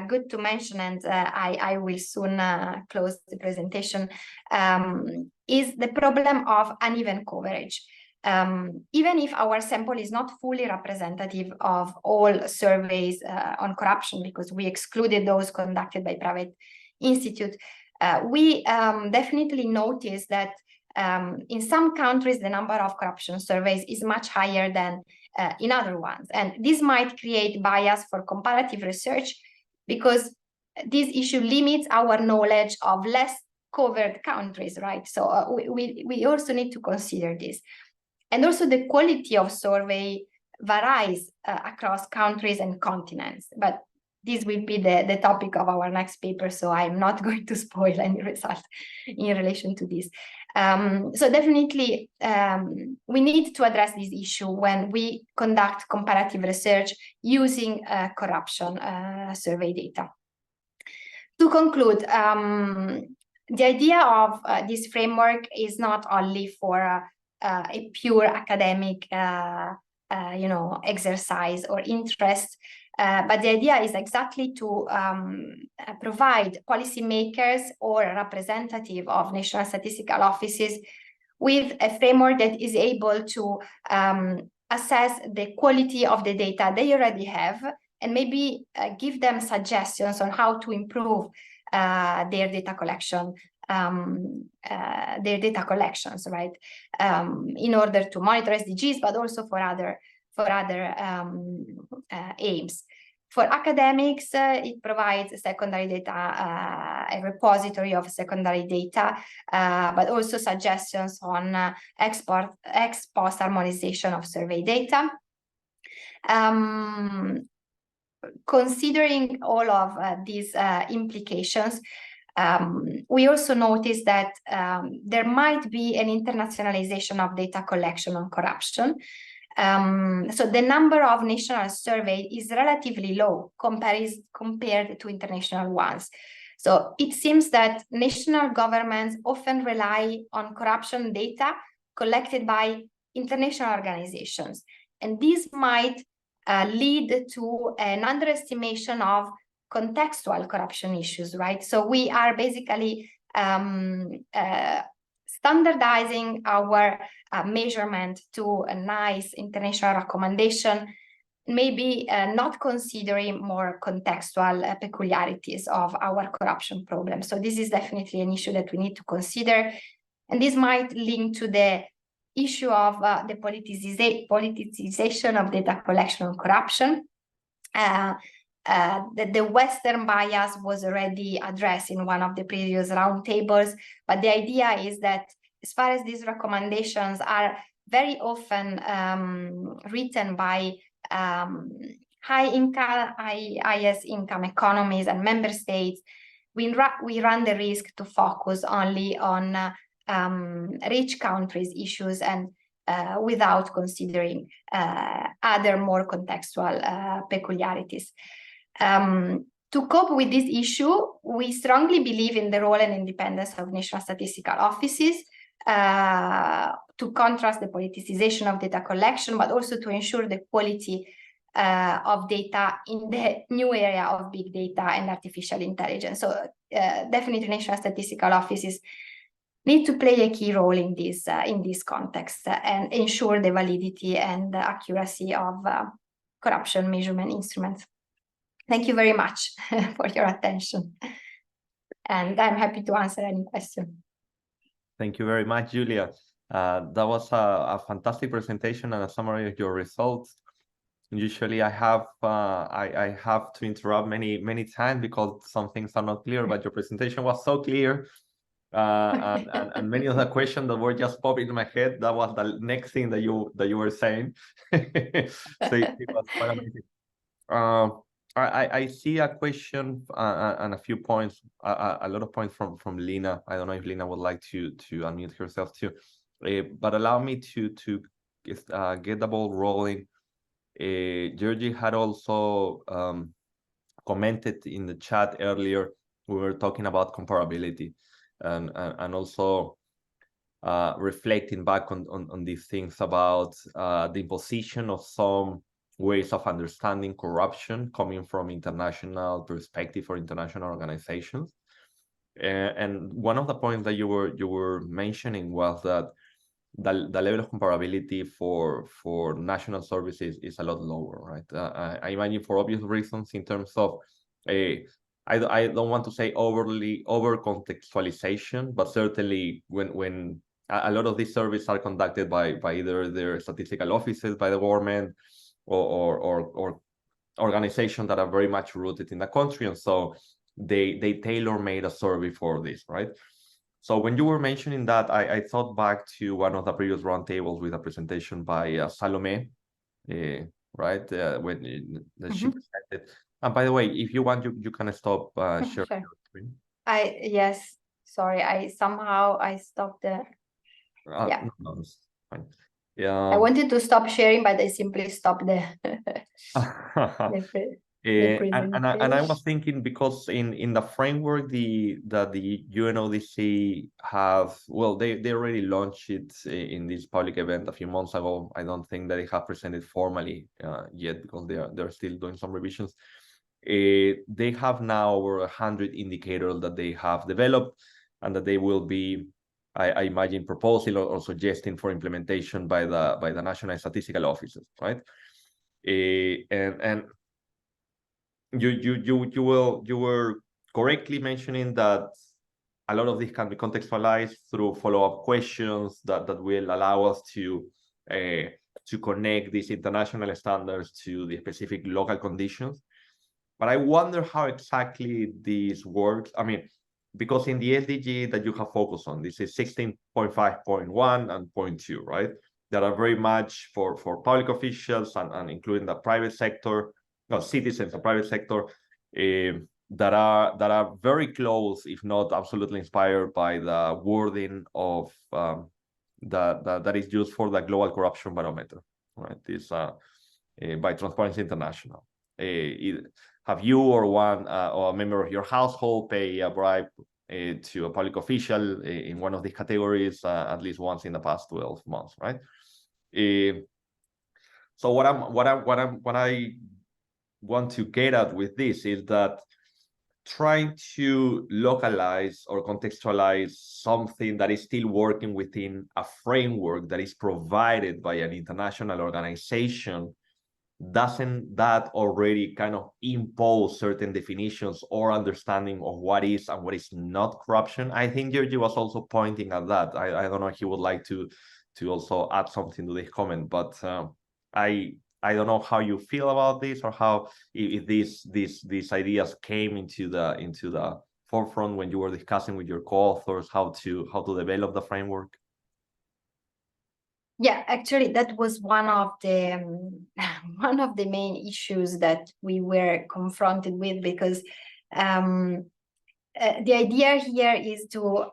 good to mention, and I will soon close the presentation, is the problem of uneven coverage. Even if our sample is not fully representative of all surveys on corruption, because we excluded those conducted by private institutes, we definitely notice that in some countries, the number of corruption surveys is much higher than in other ones. And this might create bias for comparative research because this issue limits our knowledge of less covered countries, right? So we also need to consider this. And also the quality of survey varies across countries and continents, but this will be the topic of our next paper, so I'm not going to spoil any result in relation to this. So definitely, we need to address this issue when we conduct comparative research using corruption survey data. To conclude, the idea of this framework is not only for a pure academic exercise or interest, but the idea is exactly to provide policymakers or representative of national statistical offices with a framework that is able to assess the quality of the data they already have, and maybe give them suggestions on how to improve their data collections, right? In order to monitor SDGs, but also for other aims. For academics, it provides secondary data, a repository of secondary data, but also suggestions on ex post harmonization of survey data. Considering all of these implications, we also noticed that there might be an internationalization of data collection on corruption. So the number of national surveys is relatively low compared to international ones. So it seems that national governments often rely on corruption data collected by international organizations. And this might lead to an underestimation of contextual corruption issues, right? So we are basically standardizing our measurement to a nice international recommendation, maybe not considering more contextual peculiarities of our corruption problem. So this is definitely an issue that we need to consider. And this might link to the issue of the politicization of data collection on corruption. The Western bias was already addressed in one of the previous roundtables, but the idea is that as far as these recommendations are very often written by highest income economies and member states, we run the risk to focus only on rich countries' issues and without considering other more contextual peculiarities. To cope with this issue, we strongly believe in the role and independence of national statistical offices to contrast the politicization of data collection, but also to ensure the quality of data in the new area of big data and artificial intelligence. So definitely national statistical offices need to play a key role in this context and ensure the validity and the accuracy of corruption measurement instruments. Thank you very much for your attention. And I'm happy to answer any question. Thank you very much, Giulia. That was a fantastic presentation and a summary of your results. Usually I have to interrupt many times because some things are not clear, but your presentation was so clear. And many of the questions that were just popping in my head, that was the next thing that you were saying. So it was quite amazing. I see a question and a few points, a lot of points from Lina. I don't know if Lina would like to unmute herself too, but allow me to get the ball rolling. Georgie had also commented in the chat earlier. We were talking about comparability and also reflecting back on these things about the imposition of some ways of understanding corruption coming from international perspective or international organizations. And one of the points that you were mentioning was that the level of comparability for national services is a lot lower, right? I imagine for obvious reasons in terms of I don't want to say over contextualization, but certainly when a lot of these surveys are conducted by either their statistical offices, by the government, or organizations that are very much rooted in the country, and so they tailor-made a survey for this, right? So when you were mentioning that, I thought back to one of the previous roundtables with a presentation by Salome, right? When she presented. And by the way, if you want, you can stop sharing Sure. your screen. Yes, sorry, I stopped the. Yeah. No, it's fine. Yeah. I wanted to stop sharing, but I simply stopped the And I was thinking, because in the framework that the UNODC have, well, they already launched it in this public event a few months ago. I don't think that they have presented formally yet, because they're still doing some revisions. They have now over 100 indicators that they have developed, and that they will be, I imagine, proposing or suggesting for implementation by the National Statistical Offices, right? And you were correctly mentioning that a lot of this can be contextualized through follow-up questions that will allow us to connect these international standards to the specific local conditions. But I wonder how exactly this works. I mean, because in the SDG that you have focused on, this is 16.5.1 and 0.2, right? That are very much for public officials and including the private sector, no, citizens and private sector, that are very close, if not absolutely inspired by the wording of that is used for the Global Corruption Barometer, right? This by Transparency International. Have you or a member of your household pay a bribe to a public official in one of these categories at least once in the past 12 months, right? So what I want to get at with this is that trying to localize or contextualize something that is still working within a framework that is provided by an international organization, doesn't that already kind of impose certain definitions or understanding of what is and what is not corruption? I think Giorgio was also pointing at that. I don't know if he would like to also add something to this comment, but I don't know how you feel about this, or how if these ideas came into the forefront when you were discussing with your co-authors how to develop the framework. Yeah, actually, that was one of the main issues that we were confronted with, because the idea here is to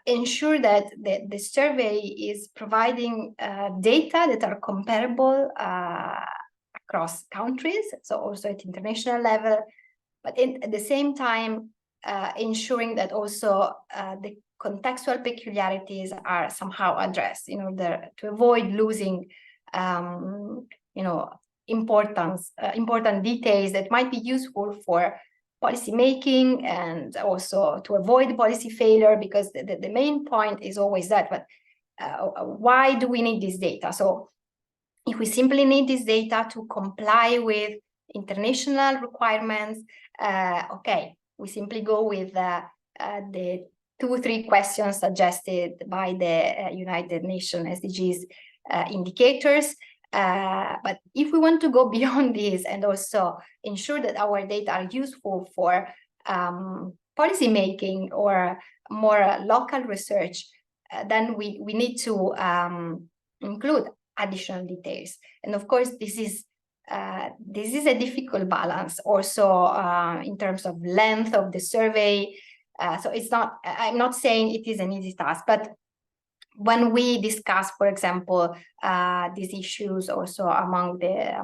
ensure that the survey is providing data that are comparable across countries, so also at international level, but at the same time ensuring that also the contextual peculiarities are somehow addressed in order to avoid losing important details that might be useful for policy making, and also to avoid policy failure, because the main point is always that, but why do we need this data? So if we simply need this data to comply with international requirements, okay, we simply go with the 2-3 questions suggested by the United Nations SDGs indicators. But if we want to go beyond this and also ensure that our data are useful for policy making or more local research, then we need to include additional details. And of course, this is a difficult balance also in terms of length of the survey. So I'm not saying it is an easy task, but when we discuss, for example, these issues also among the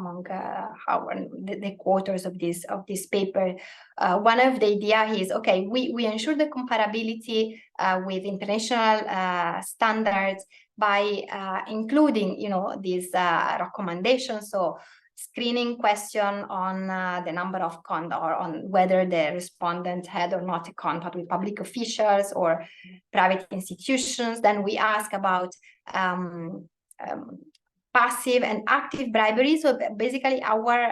co-authors of this paper, one of the ideas is, okay, we ensure the comparability with international standards by including, these recommendations. So screening question on the number of contact, or on whether the respondent had or not a contact with public officials or private institutions. Then we ask about passive and active bribery. So basically our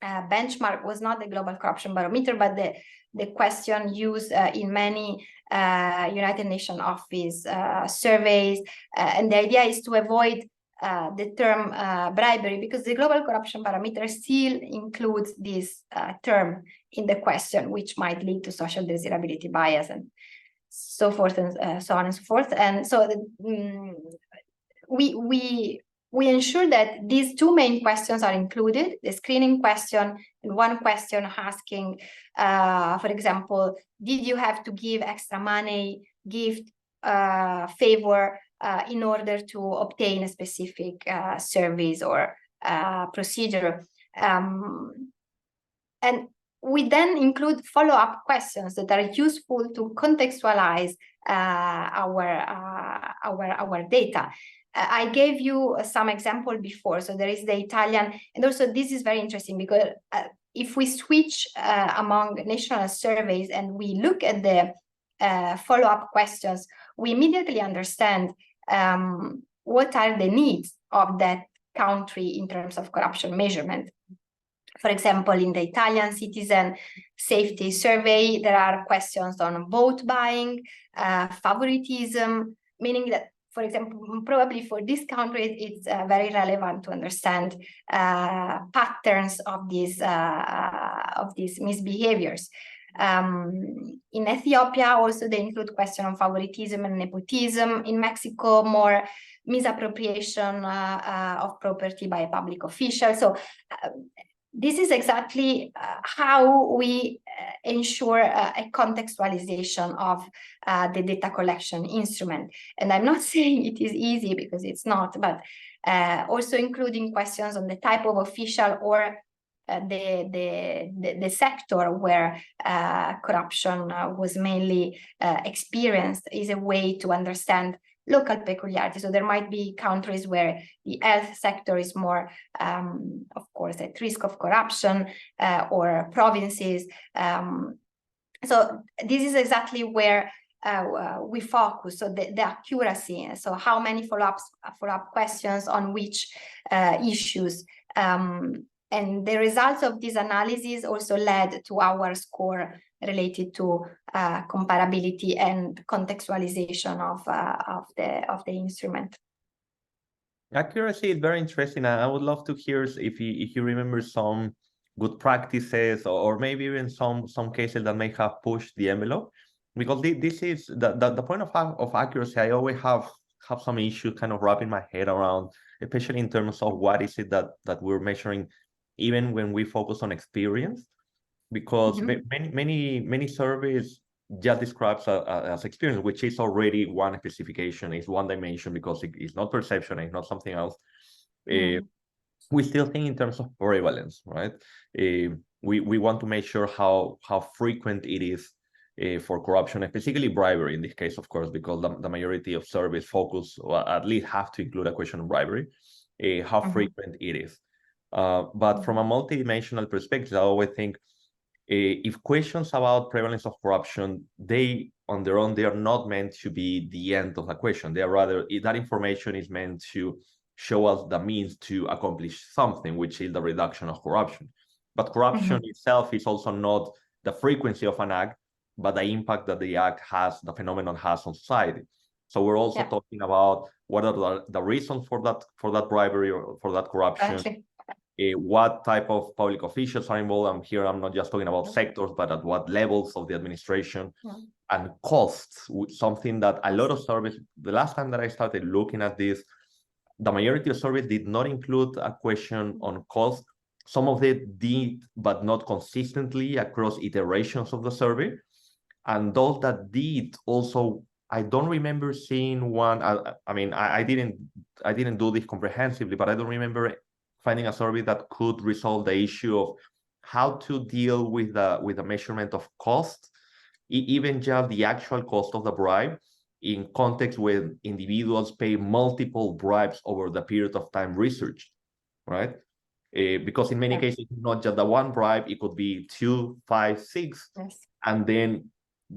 benchmark was not the Global Corruption Barometer, but the the question used in many United Nations office surveys. And the idea is to avoid the term bribery, because the global corruption parameter still includes this term in the question, which might lead to social desirability bias and so forth, and so on and so forth. And so we ensure that these two main questions are included, the screening question and one question asking, for example, did you have to give extra money, gift, favor, in order to obtain a specific service or procedure. And we then include follow-up questions that are useful to contextualize our data. I gave you some example before. So there is the Italian, and also this is very interesting because if we switch among national surveys and we look at the follow-up questions, we immediately understand what are the needs of that country in terms of corruption measurement. For example, in the Italian citizen safety survey, there are questions on vote buying, favoritism, meaning that, for example, probably for this country, it's very relevant to understand patterns of these misbehaviors. In Ethiopia, also they include question on favoritism and nepotism. In Mexico, more misappropriation of property by a public official. So this is exactly how we ensure a contextualization of the data collection instrument. And I'm not saying it is easy, because it's not, but also including questions on the type of official or the sector where corruption was mainly experienced is a way to understand local peculiarity. So there might be countries where the health sector is more, of course, at risk of corruption, or provinces. So this is exactly where we focus. So the accuracy. So how many follow-up questions on which issues. And the results of this analysis also led to our score related to comparability and contextualization of the instrument. Accuracy is very interesting. I would love to hear if you remember some good practices, or maybe even some cases that may have pushed the envelope, because this is the point of accuracy. I always have some issue kind of wrapping my head around, especially in terms of what is it that we're measuring, even when we focus on experience, because many surveys just describes as experience, which is already one specification, is one dimension, because it's not perception, it's not something else. We still think in terms of prevalence, right? We want to make sure how frequent it is for corruption, and particularly bribery in this case, of course, because the majority of surveys focus, or at least have to include a question of bribery, how frequent it is. But from a multidimensional perspective, I always think if questions about prevalence of corruption, they on their own, they are not meant to be the end of the question. They are rather, that information is meant to show us the means to accomplish something, which is the reduction of corruption. But corruption itself is also not the frequency of an act, but the impact that the act has, the phenomenon has on society. So we're also talking about what are the reasons for that bribery or for that corruption. What type of public officials are involved. And here I'm not just talking about sectors, but at what levels of the administration, and costs, something that a lot of surveys, the last time that I started looking at this, the majority of surveys did not include a question on cost. Some of it did, but not consistently across iterations of the survey. And those that did also, I don't remember seeing one. I mean, I didn't do this comprehensively, but I don't remember finding a survey that could resolve the issue of how to deal with the measurement of cost, even just the actual cost of the bribe, in context when individuals pay multiple bribes over the period of time researched, right? Because in many cases, not just the one bribe, it could be 2, 5, 6. And then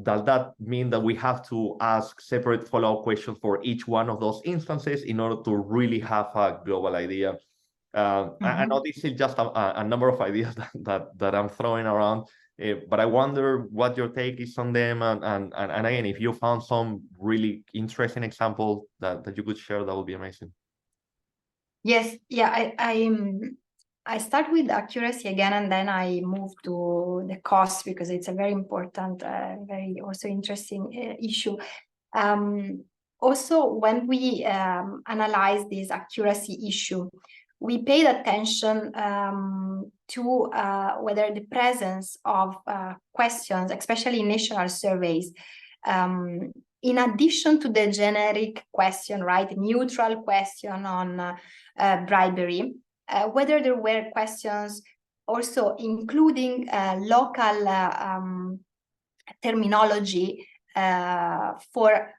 does that mean that we have to ask separate follow-up questions for each one of those instances in order to really have a global idea? I know this is just a number of ideas that I'm throwing around, But I wonder what your take is on them, and again, if you found some really interesting example that you could share, that would be amazing. Yes, yeah, I start with accuracy again, and then I move to the cost because it's a very important, very also interesting issue. Also, when we analyze this accuracy issue, we paid attention to whether the presence of questions, especially in national surveys, in addition to the generic question, right, neutral question on bribery, whether there were questions also including local terminology for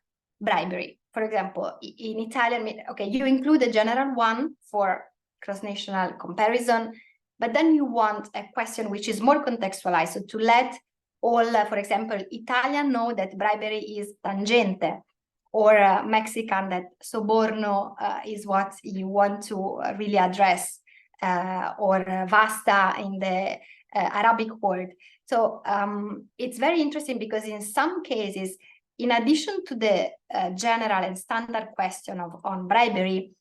bribery. For example, in Italian, okay, you include a general one for cross-national comparison, but then you want a question which is more contextualized, so to let all, for example, Italian know that bribery is tangente, or Mexican that soborno is what you want to really address, or vasta in the Arabic word. So it's very interesting because in some cases, in addition to the general and standard question on bribery,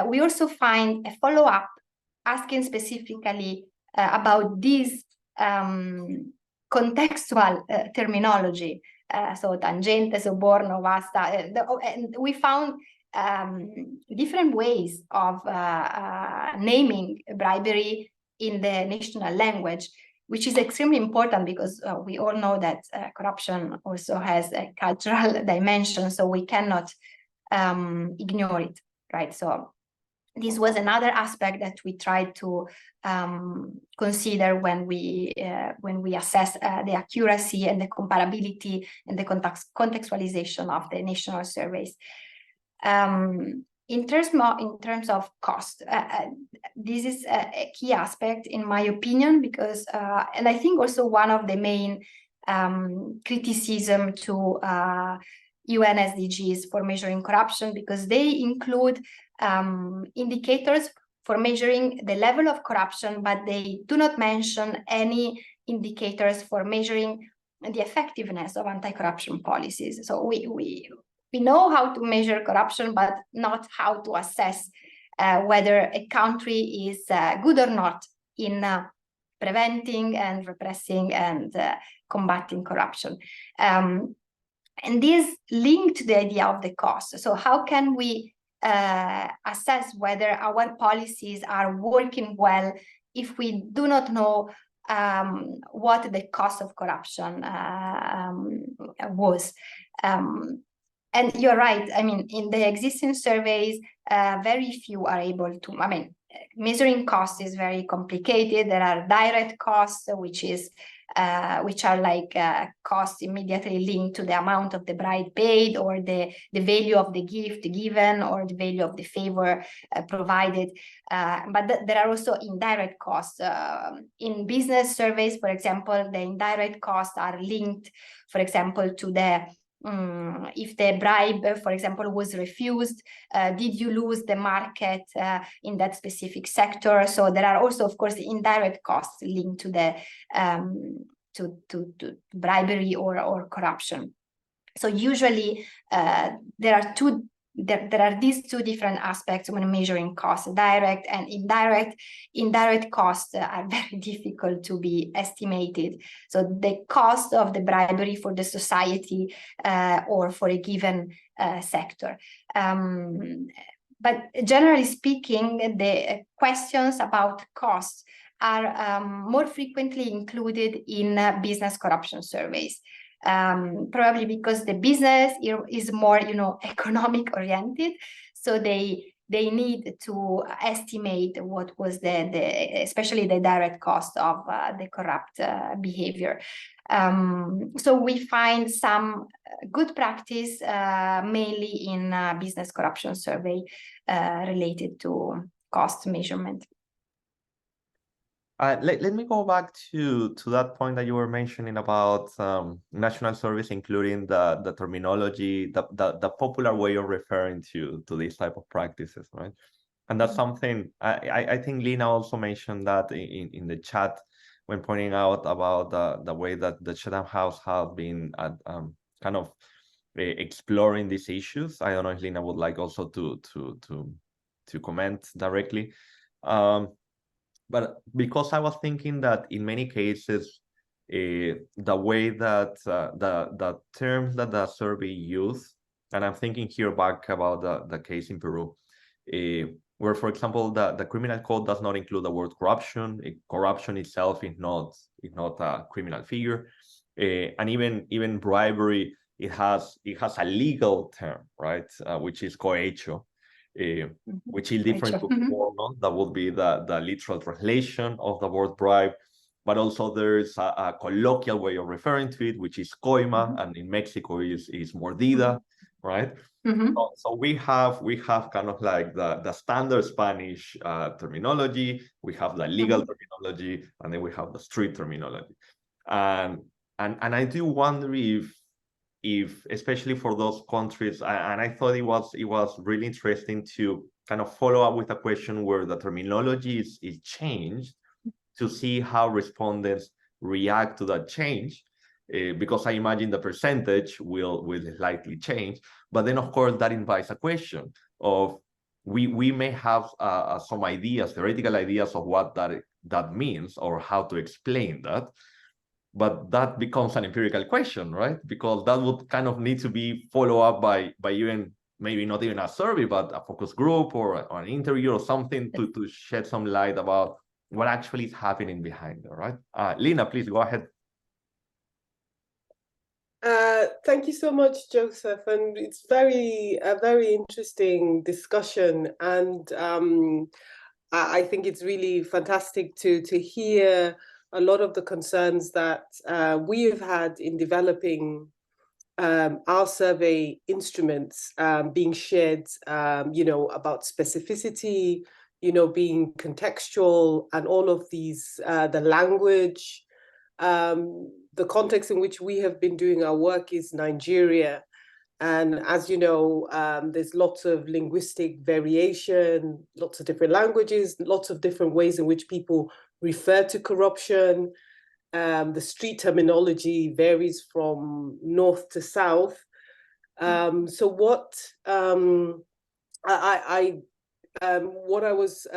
we also find a follow-up asking specifically about this contextual terminology. So tangente, soborno, vasta. And we found different ways of naming bribery in the national language, which is extremely important because we all know that corruption also has a cultural dimension, so we cannot ignore it, right? So this was another aspect that we tried to consider when we assess the accuracy and the comparability and the contextualization of the national surveys. In terms of cost, this is a key aspect in my opinion, because and I think also one of the main criticism to UN SDGs for measuring corruption, because they include indicators for measuring the level of corruption, but they do not mention any indicators for measuring the effectiveness of anti-corruption policies. So we know how to measure corruption, but not how to assess whether a country is good or not in preventing and repressing and combating corruption. And this linked to the idea of the cost. So how can we assess whether our policies are working well if we do not know what the cost of corruption was? And you're right, I mean, in the existing surveys, very few are able to, I mean, measuring cost is very complicated. There are direct costs, which are like costs immediately linked to the amount of the bribe paid, or the value of the gift given, or the value of the favor provided. But there are also indirect costs. In business surveys, for example, the indirect costs are linked, for example, to the if the bribe, for example, was refused, did you lose the market in that specific sector? So there are also, of course, indirect costs linked to the to bribery or corruption. So usually there are these two different aspects when measuring costs, direct and indirect. Indirect costs are very difficult to be estimated. So the cost of the bribery for the society or for a given sector. But generally speaking, the questions about costs are more frequently included in business corruption surveys. Probably because the business is more, economic oriented, so they need to estimate what was especially the direct cost of the corrupt behavior. So we find some good practice mainly in business corruption survey related to cost measurement. Let me go back to that point that you were mentioning about national surveys, including the terminology, the popular way of referring to these type of practices, right? And that's something I think Lina also mentioned that in the chat, when pointing out about the way that the Chatham House has been kind of exploring these issues. I don't know if Lina would like also to comment directly. But because I was thinking that in many cases, the way that the terms that the survey used, and I'm thinking here back about the case in Peru, where, for example, the criminal code does not include the word corruption. Corruption itself is not a criminal figure, and even bribery, it has a legal term, right, which is cohecho. Which is different to formal. That would be the literal translation of the word bribe, but also there's a colloquial way of referring to it, which is coima, and in Mexico is mordida, right? So we have kind of like the standard Spanish terminology, we have the legal terminology, and then we have the street terminology, and I do wonder if especially for those countries, and I thought it was really interesting to kind of follow up with a question where the terminology is changed to see how respondents react to that change, because I imagine the percentage will likely change. But then, of course, that invites a question of we may have some ideas, theoretical ideas of what that means or how to explain that. But that becomes an empirical question, right? Because that would kind of need to be followed up by even, maybe not even a survey, but a focus group or an interview or something to shed some light about what actually is happening behind there, right? Lina, please go ahead. Thank you so much, Joseph, and it's a very interesting discussion, and I think it's really fantastic to hear a lot of the concerns that we have had in developing our survey instruments being shared, about specificity, being contextual, and all of these, the language, the context in which we have been doing our work is Nigeria. And as you know, there's lots of linguistic variation, lots of different languages, lots of different ways in which people refer to corruption. The street terminology varies from north to south. So what what I was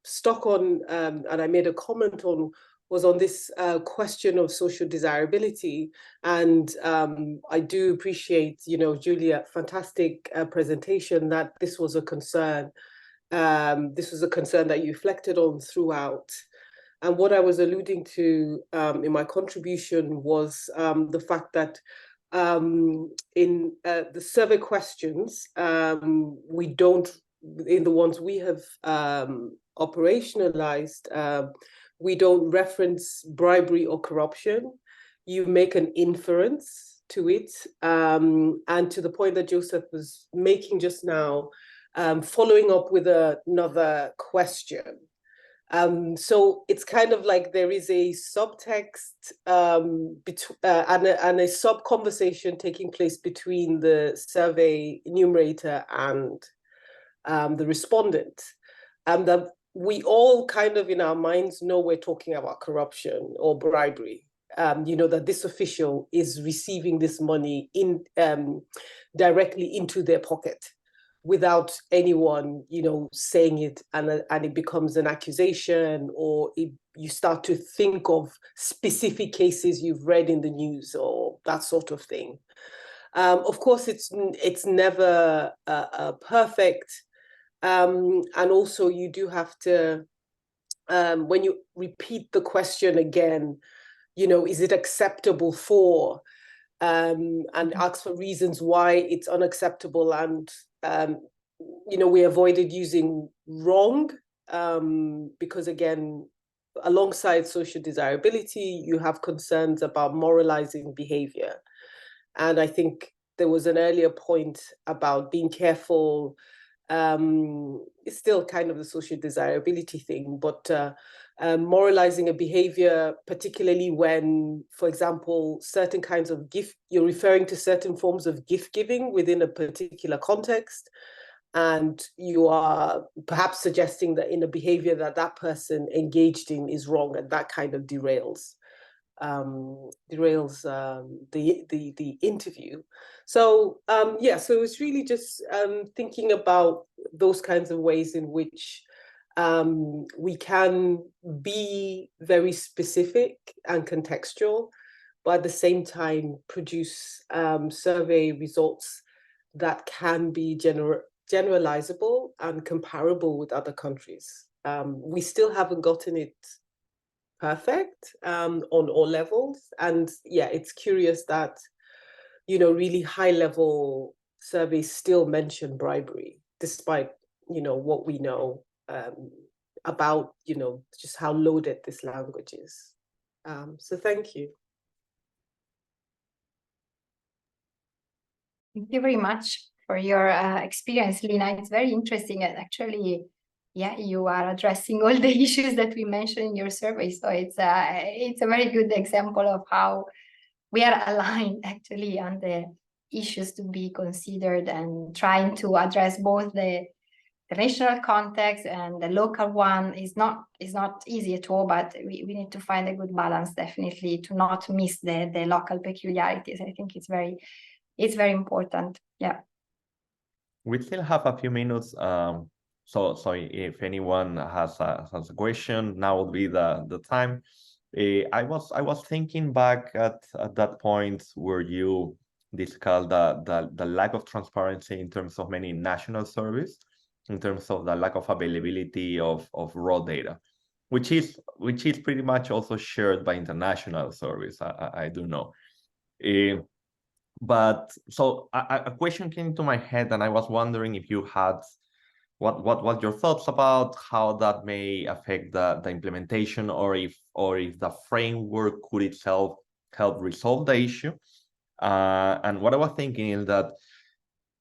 stuck on, and I made a comment on, was on this question of social desirability. And I do appreciate, Giulia, fantastic presentation, that this was a concern. This was a concern that you reflected on throughout. And what I was alluding to in my contribution was the fact that in the survey questions, we don't, in the ones we have operationalized, we don't reference bribery or corruption. You make an inference to it. And to the point that Joseph was making just now, following up with another question. So it's kind of like there is a subtext and a sub-conversation taking place between the survey enumerator and the respondent. And that we all kind of in our minds know we're talking about corruption or bribery. That this official is receiving this money directly into their pocket without anyone, saying it, and it becomes an accusation, or you start to think of specific cases you've read in the news or that sort of thing. Of course, it's never perfect. And also you do have to, when you repeat the question again, is it acceptable for, and ask for reasons why it's unacceptable. And, we avoided using wrong, because again, alongside social desirability, you have concerns about moralizing behavior. And I think there was an earlier point about being careful. It's still kind of the social desirability thing, but moralizing a behavior, particularly when, for example, certain kinds of gift, you're referring to certain forms of gift giving within a particular context, and you are perhaps suggesting that in a behavior that that person engaged in is wrong, and that kind of derails the interview. So so it's really just thinking about those kinds of ways in which we can be very specific and contextual, but at the same time produce survey results that can be generalizable and comparable with other countries. We still haven't gotten it perfect on all levels, and it's curious that really high level surveys still mention bribery, despite what we know about just how loaded this language is. So thank you. Thank you very much for your experience, Lina. It's very interesting, and actually, you are addressing all the issues that we mentioned in your survey. So it's a very good example of how we are aligned actually on the issues to be considered, and trying to address both the national context and the local one is not easy at all, but we need to find a good balance, definitely, to not miss the local peculiarities. I think it's very important. Yeah. We still have a few minutes. So if anyone has a question, now would be the time. I was thinking back at that point where you discussed the lack of transparency in terms of many national surveys, in terms of the lack of availability of raw data, which is pretty much also shared by international surveys. I do know. But so a question came to my head, and I was wondering if you had what your thoughts about how that may affect the implementation, or if the framework could itself help resolve the issue. And what I was thinking is that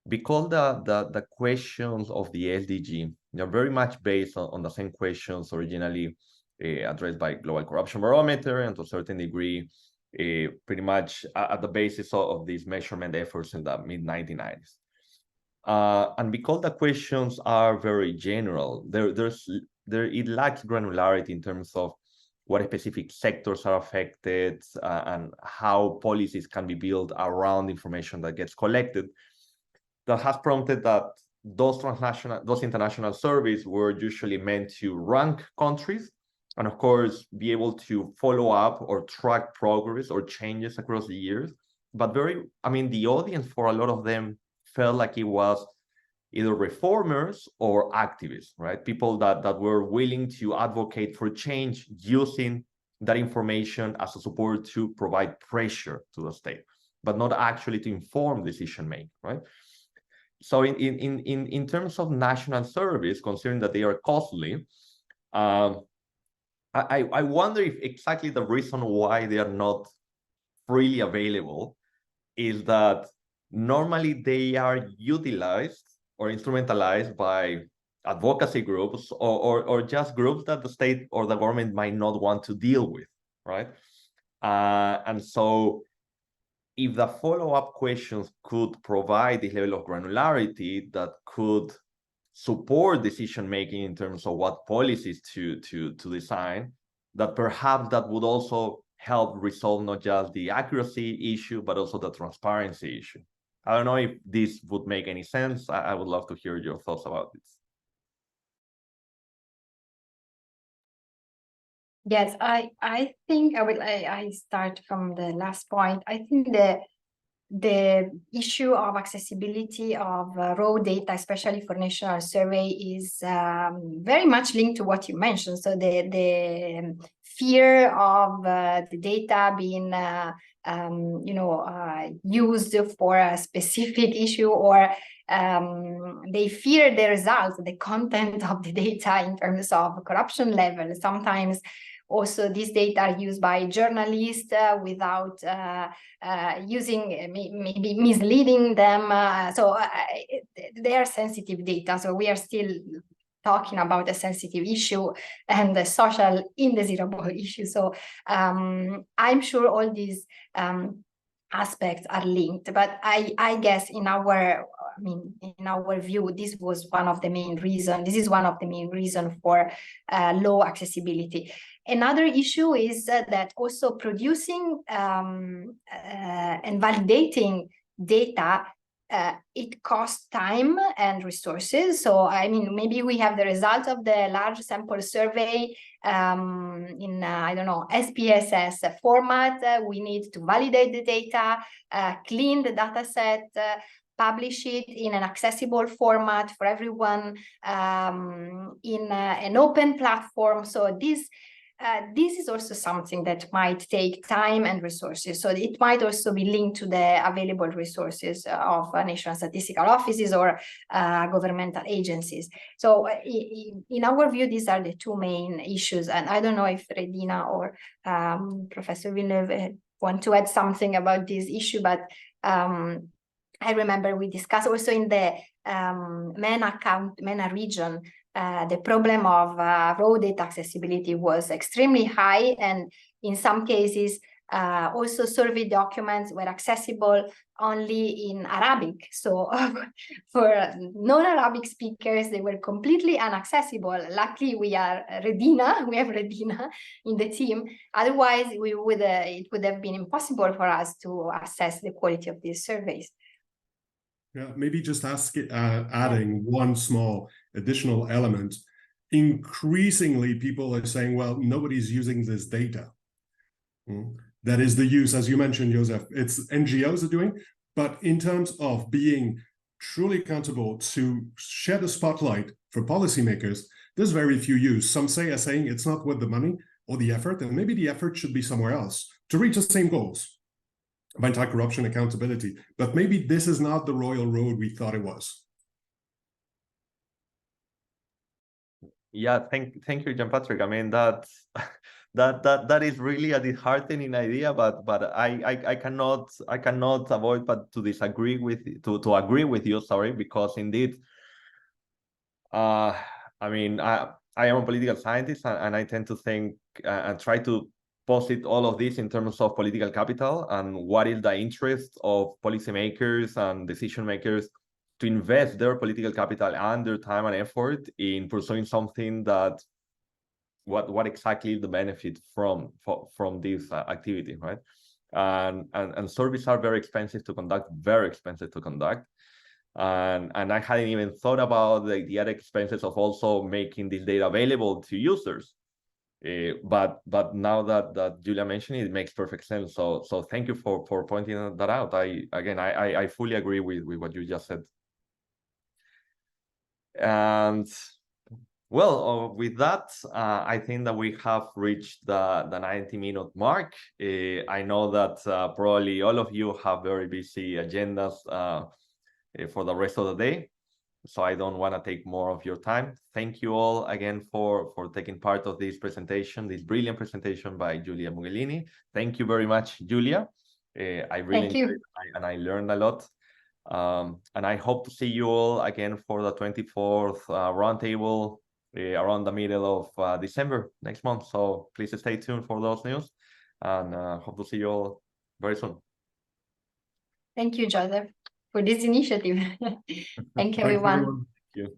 because the questions of the SDG, they're very much based on the same questions originally addressed by Global Corruption Barometer, and to a certain degree pretty much at the basis of these measurement efforts in the mid-1990s. And because the questions are very general, it lacks granularity in terms of what specific sectors are affected and how policies can be built around information that gets collected. That has prompted that those international surveys were usually meant to rank countries, and of course be able to follow up or track progress or changes across the years. But the audience for a lot of them felt like it was either reformers or activists, right? People that were willing to advocate for change using that information as a support to provide pressure to the state, but not actually to inform decision making, right? So in terms of national surveys, considering that they are costly, I wonder if exactly the reason why they are not freely available is that normally they are utilized or instrumentalized by advocacy groups or just groups that the state or the government might not want to deal with, right? And so if the follow-up questions could provide this level of granularity that could support decision-making in terms of what policies to design, that perhaps that would also help resolve not just the accuracy issue, but also the transparency issue. I don't know if this would make any sense. I would love to hear your thoughts about this. Yes, I think I start from the last point. I think the issue of accessibility of raw data, especially for national survey, is very much linked to what you mentioned. So the fear of the data being used for a specific issue, or they fear the results, the content of the data in terms of corruption level. Sometimes also these data are used by journalists without using, maybe misleading them. So they are sensitive data. So we are still talking about a sensitive issue and the social indesirable issue. So I'm sure all these aspects are linked. But I guess in our view, this was one of the main reasons. This is one of the main reasons for low accessibility. Another issue is that also producing and validating data, it costs time and resources. So, I mean, maybe we have the result of the large sample survey in, I don't know, SPSS format. We need to validate the data, clean the data set, publish it in an accessible format for everyone, in an open platform. So this is also something that might take time and resources. So it might also be linked to the available resources of national statistical offices or governmental agencies. So in our view, these are the two main issues. And I don't know if Redina or Professor Villeneuve want to add something about this issue, but I remember we discussed also in the MENA region, the problem of raw data accessibility was extremely high, and in some cases, also survey documents were accessible only in Arabic. So for non-Arabic speakers, they were completely inaccessible. Luckily, we have Redina in the team. Otherwise, it would have been impossible for us to assess the quality of these surveys. Yeah, maybe just adding one small additional element. Increasingly, people are saying, well, nobody's using this data. That is the use, as you mentioned, Joseph, it's NGOs are doing, but in terms of being truly accountable to shed a spotlight for policymakers, there's very few use. Some are saying it's not worth the money or the effort, and maybe the effort should be somewhere else to reach the same goals of anti-corruption accountability. But maybe this is not the royal road we thought it was. Yeah, thank you, Jean-Patrick. I mean, that is really a disheartening idea, but I cannot avoid but to disagree with to agree with you, sorry, because indeed, I mean, I am a political scientist, and I tend to think and try to posit all of this in terms of political capital and what is the interest of policymakers and decision makers to invest their political capital and their time and effort in pursuing something that what exactly is the benefit from this activity, right? And surveys are very expensive to conduct, and I hadn't even thought about the other expenses of also making this data available to users. But now that Giulia mentioned it, makes perfect sense. So thank you for pointing that out. I fully agree with what you just said. And well, with that, I think that we have reached the 90-minute mark. I know that probably all of you have very busy agendas for the rest of the day, so I don't want to take more of your time. Thank you all again for taking part of this presentation, this brilliant presentation by Giulia Mugellini. Thank you very much, Giulia. I really enjoyed it, and I learned a lot. And I hope to see you all again for the 24th roundtable around the middle of December next month. So please stay tuned for those news, and hope to see you all very soon. Thank you, Joseph, for this initiative. Thank you, everyone. Thank you.